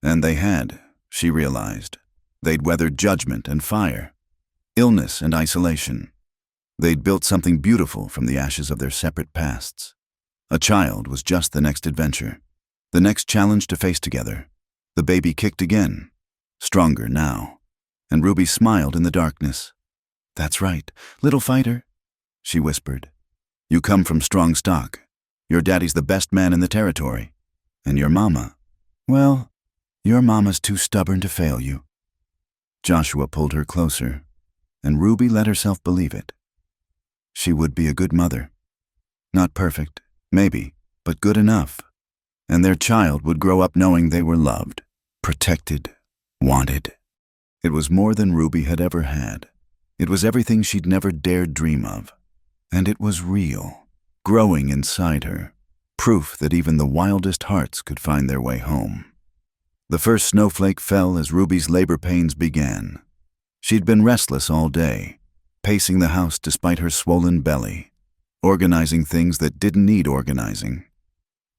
And they had, she realized. They'd weathered judgment and fire, illness and isolation. They'd built something beautiful from the ashes of their separate pasts. A child was just the next adventure, the next challenge to face together. The baby kicked again, stronger now, and Ruby smiled in the darkness. "That's right, little fighter," she whispered. "You come from strong stock. Your daddy's the best man in the territory. And your mama, well, your mama's too stubborn to fail you." Joshua pulled her closer, and Ruby let herself believe it. She would be a good mother. Not perfect, maybe, but good enough. And their child would grow up knowing they were loved, protected, wanted. It was more than Ruby had ever had. It was everything she'd never dared dream of. And it was real, growing inside her, proof that even the wildest hearts could find their way home. The first snowflake fell as Ruby's labor pains began. She'd been restless all day, pacing the house despite her swollen belly, organizing things that didn't need organizing.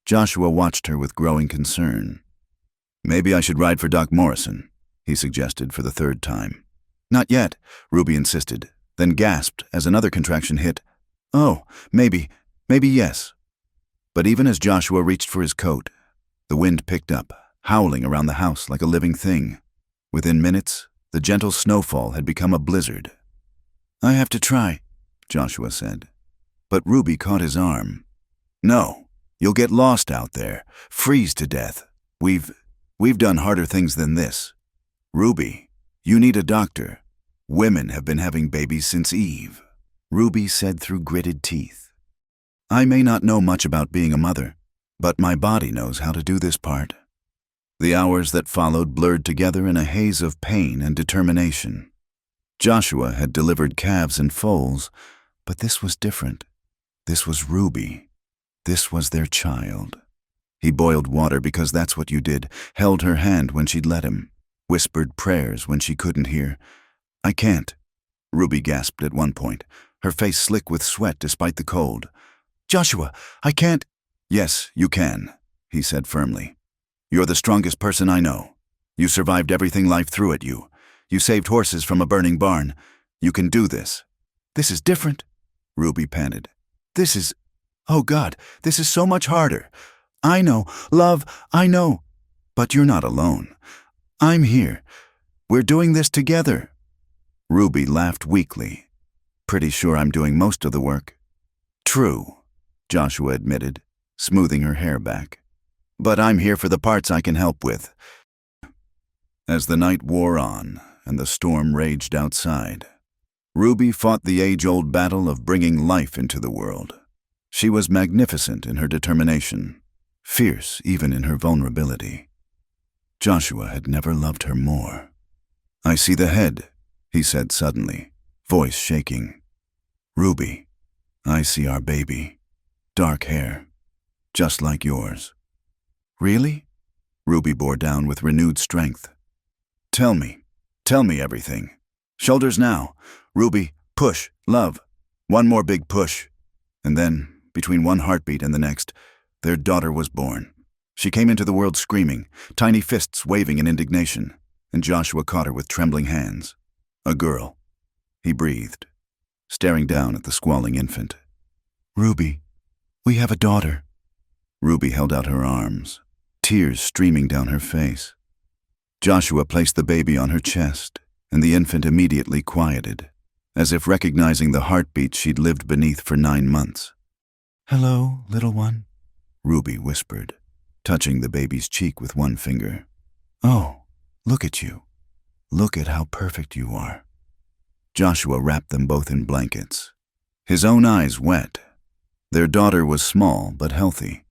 Joshua watched her with growing concern. "Maybe I should ride for Doc Morrison," he suggested for the third time. "Not yet," Ruby insisted, then gasped as another contraction hit. "Oh, maybe yes." But even as Joshua reached for his coat, the wind picked up, howling around the house like a living thing. Within minutes, the gentle snowfall had become a blizzard. "I have to try," Joshua said. But Ruby caught his arm. "No, you'll get lost out there, freeze to death. We've done harder things than this. Ruby, you need a doctor. Women have been having babies since Eve," Ruby said through gritted teeth. "I may not know much about being a mother, but my body knows how to do this part." The hours that followed blurred together in a haze of pain and determination. Joshua had delivered calves and foals, but this was different. This was Ruby. This was their child. He boiled water because that's what you did, held her hand when she'd let him, whispered prayers when she couldn't hear. "I can't," Ruby gasped at one point, her face slick with sweat despite the cold. "Joshua, I can't." "Yes, you can," he said firmly. "You're the strongest person I know. You survived everything life threw at you. You saved horses from a burning barn. You can do this." "This is different," Ruby panted. Oh God, this is so much harder. I know, love, I know. But you're not alone. I'm here. We're doing this together." Ruby laughed weakly. "Pretty sure I'm doing most of the work." "True," Joshua admitted, smoothing her hair back. "But I'm here for the parts I can help with." As the night wore on and the storm raged outside, Ruby fought the age-old battle of bringing life into the world. She was magnificent in her determination, fierce even in her vulnerability. Joshua had never loved her more. "I see the head," he said suddenly, voice shaking. "Ruby, I see our baby. Dark hair, just like yours." "Really?" Ruby bore down with renewed strength. Tell me everything. Shoulders now. Ruby, push, love. One more big push." And then, between one heartbeat and the next, their daughter was born. She came into the world screaming, tiny fists waving in indignation, and Joshua caught her with trembling hands. A girl. He breathed, staring down at the squalling infant. "Ruby, we have a daughter." Ruby held out her arms, tears streaming down her face. Joshua placed the baby on her chest, and the infant immediately quieted, as if recognizing the heartbeat she'd lived beneath for 9 months. "Hello, little one," Ruby whispered, touching the baby's cheek with one finger. "Oh, look at you. Look at how perfect you are." Joshua wrapped them both in blankets, his own eyes wet. Their daughter was small but healthy,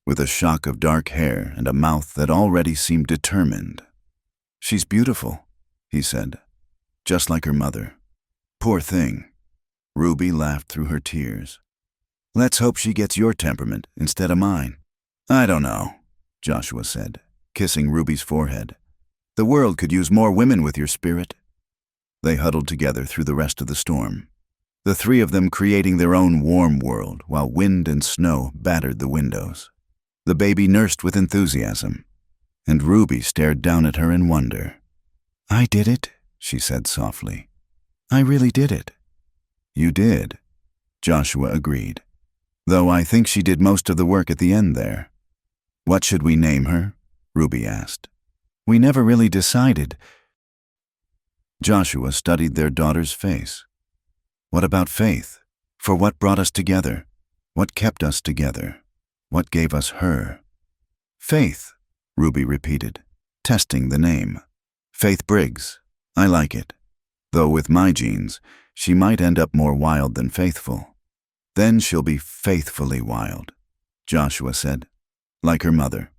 with a shock of dark hair and a mouth that already seemed determined. "She's beautiful," he said, "just like her mother." "Poor thing." Ruby laughed through her tears. "Let's hope she gets your temperament instead of mine." "I don't know," Joshua said, kissing Ruby's forehead. "The world could use more women with your spirit." They huddled together through the rest of the storm, the three of them creating their own warm world while wind and snow battered the windows. The baby nursed with enthusiasm, and Ruby stared down at her in wonder. "I did it," she said softly. "I really did it." "You did," Joshua agreed, "though I think she did most of the work at the end there." "What should we name her?" Ruby asked. "We never really decided." Joshua studied their daughter's face. "What about Faith? For what brought us together? What kept us together? What gave us her?" "Faith," Ruby repeated, testing the name. "Faith Briggs. I like it. Though with my genes, she might end up more wild than faithful." "Then she'll be faithfully wild," Joshua said, like her mother.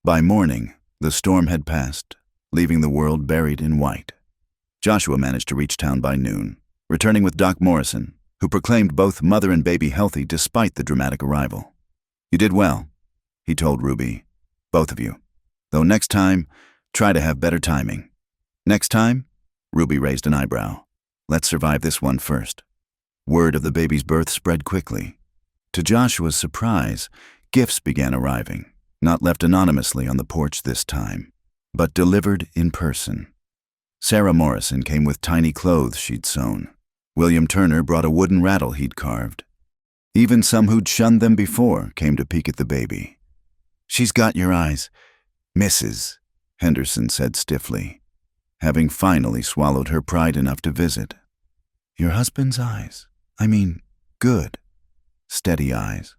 By morning, the storm had passed, leaving the world buried in white. Joshua managed to reach town by noon, returning with Doc Morrison, who proclaimed both mother and baby healthy despite the dramatic arrival. "You did well," he told Ruby, "both of you. Though next time, try to have better timing." "Next time?" Ruby raised an eyebrow. "Let's survive this one first." Word of the baby's birth spread quickly. To Joshua's surprise, gifts began arriving, not left anonymously on the porch this time, but delivered in person. Sarah Morrison came with tiny clothes she'd sewn. William Turner brought a wooden rattle he'd carved. Even some who'd shunned them before came to peek at the baby. "She's got your eyes, Mrs.," Henderson said stiffly, having finally swallowed her pride enough to visit. "Your husband's eyes. I mean, good, steady eyes.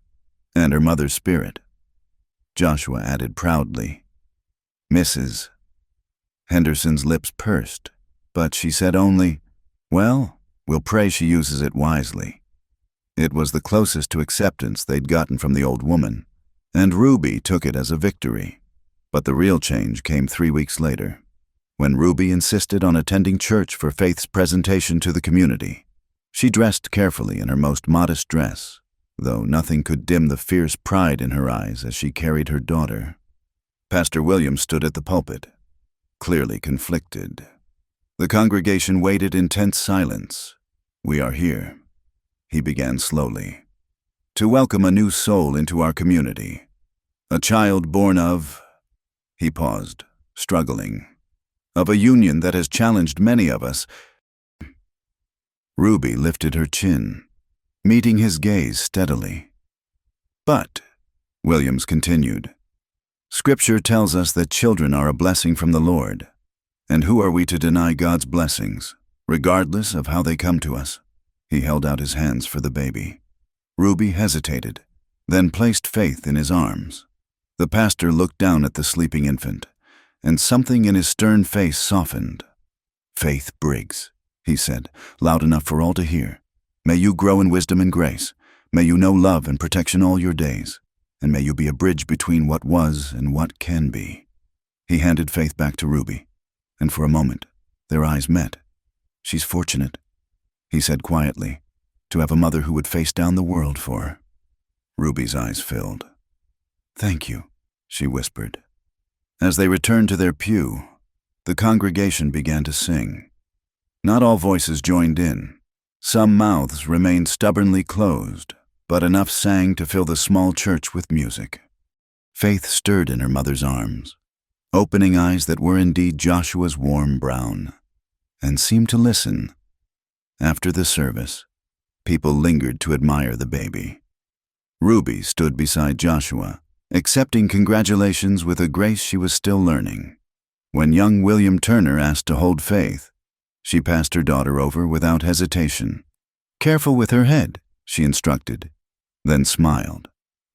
And her mother's spirit," Joshua added proudly. "Mrs." Henderson's lips pursed, but she said only, "Well, we'll pray she uses it wisely." It was the closest to acceptance they'd gotten from the old woman, and Ruby took it as a victory. But the real change came 3 weeks later, when Ruby insisted on attending church for Faith's presentation to the community. She dressed carefully in her most modest dress, though nothing could dim the fierce pride in her eyes as she carried her daughter. Pastor William stood at the pulpit, clearly conflicted. The congregation waited in tense silence. "We are here," he began slowly, "to welcome a new soul into our community. A child born of—" He paused, struggling. "Of a union that has challenged many of us." Ruby lifted her chin, meeting his gaze steadily. "But," Williams continued, "Scripture tells us that children are a blessing from the Lord. And who are we to deny God's blessings, regardless of how they come to us?" He held out his hands for the baby. Ruby hesitated, then placed Faith in his arms. The pastor looked down at the sleeping infant, and something in his stern face softened. "Faith Briggs," he said, loud enough for all to hear. "May you grow in wisdom and grace. May you know love and protection all your days. And may you be a bridge between what was and what can be." He handed Faith back to Ruby, and for a moment, their eyes met. "She's fortunate," he said quietly, "to have a mother who would face down the world for her." Ruby's eyes filled. "Thank you," she whispered. As they returned to their pew, the congregation began to sing. Not all voices joined in. Some mouths remained stubbornly closed, but enough sang to fill the small church with music. Faith stirred in her mother's arms, opening eyes that were indeed Joshua's warm brown, and seemed to listen. After the service, people lingered to admire the baby. Ruby stood beside Joshua, accepting congratulations with a grace she was still learning. When young William Turner asked to hold Faith, she passed her daughter over without hesitation. "Careful with her head," she instructed, then smiled.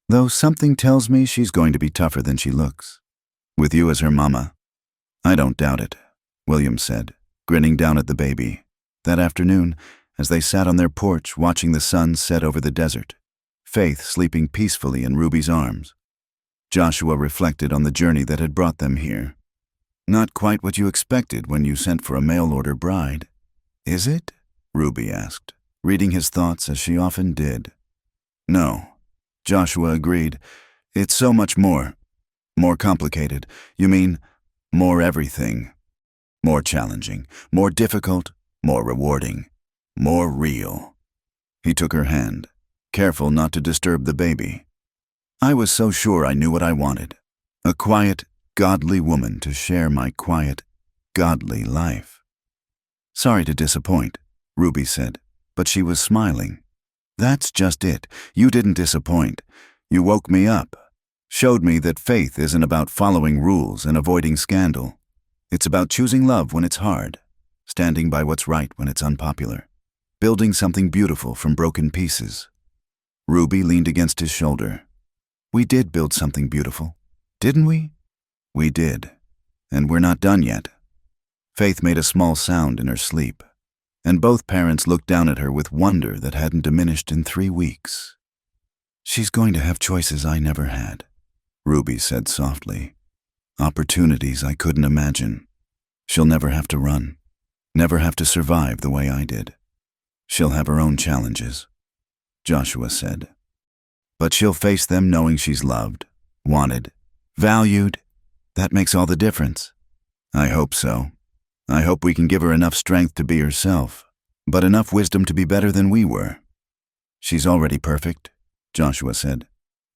"Though something tells me she's going to be tougher than she looks. With you as her mama." "I don't doubt it," William said, grinning down at the baby. That afternoon, as they sat on their porch watching the sun set over the desert, Faith sleeping peacefully in Ruby's arms, Joshua reflected on the journey that had brought them here. "Not quite what you expected when you sent for a mail-order bride, is it?" Ruby asked, reading his thoughts as she often did. "No," Joshua agreed. "It's so much more. More complicated. You mean, more everything. More challenging, more difficult, more rewarding, more real." He took her hand, careful not to disturb the baby. I was so sure I knew what I wanted. A quiet, godly woman to share my quiet, godly life. Sorry to disappoint, Ruby said, but she was smiling. That's just it. You didn't disappoint. You woke me up. Showed me that faith isn't about following rules and avoiding scandal. It's about choosing love when it's hard, standing by what's right when it's unpopular, building something beautiful from broken pieces. Ruby leaned against his shoulder. We did build something beautiful, didn't we? We did. And we're not done yet. Faith made a small sound in her sleep, and both parents looked down at her with wonder that hadn't diminished in 3 weeks. She's going to have choices I never had, Ruby said softly. Opportunities I couldn't imagine. She'll never have to run, never have to survive the way I did. She'll have her own challenges, Joshua said. But she'll face them knowing she's loved, wanted, valued. That makes all the difference. I hope so. I hope we can give her enough strength to be herself, but enough wisdom to be better than we were. She's already perfect, Joshua said.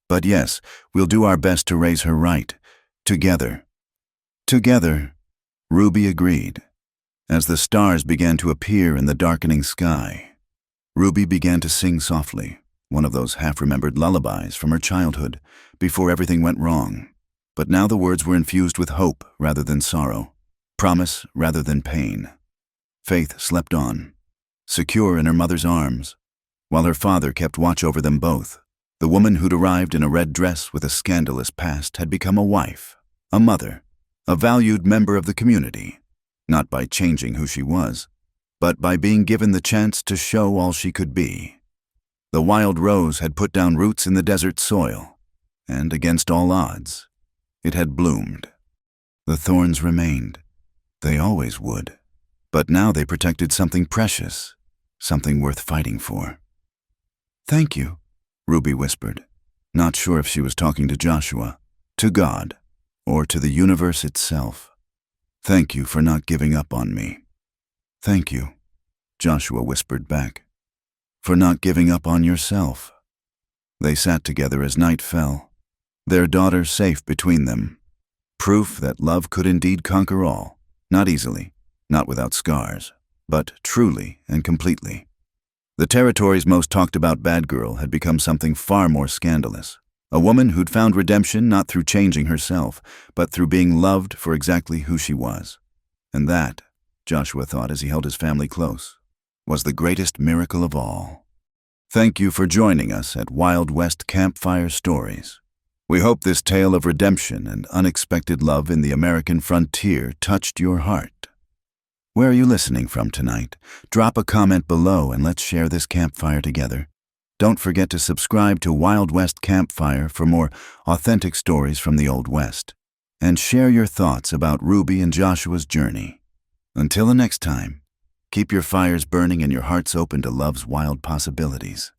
But yes, we'll do our best to raise her right, together. Together, Ruby agreed. As the stars began to appear in the darkening sky, Ruby began to sing softly, one of those half-remembered lullabies from her childhood, before everything went wrong. But now the words were infused with hope rather than sorrow, promise rather than pain. Faith slept on, secure in her mother's arms, while her father kept watch over them both. The woman who'd arrived in a red dress with a scandalous past had become a wife, a mother, a valued member of the community, not by changing who she was, but by being given the chance to show all she could be. The wild rose had put down roots in the desert soil, and against all odds, it had bloomed. The thorns remained. They always would. But now they protected something precious, something worth fighting for. Thank you, Ruby whispered, not sure if she was talking to Joshua, to God, or to the universe itself. Thank you for not giving up on me. Thank you, Joshua whispered back, for not giving up on yourself. They sat together as night fell, their daughter safe between them. Proof that love could indeed conquer all, not easily, not without scars, but truly and completely. The territory's most talked about bad girl had become something far more scandalous. A woman who'd found redemption not through changing herself, but through being loved for exactly who she was. And that, Joshua thought as he held his family close, was the greatest miracle of all. Thank you for joining us at Wild West Campfire Stories. We hope this tale of redemption and unexpected love in the American frontier touched your heart. Where are you listening from tonight? Drop a comment below and let's share this campfire together. Don't forget to subscribe to Wild West Campfire for more authentic stories from the Old West. And share your thoughts about Ruby and Joshua's journey. Until the next time, keep your fires burning and your hearts open to love's wild possibilities.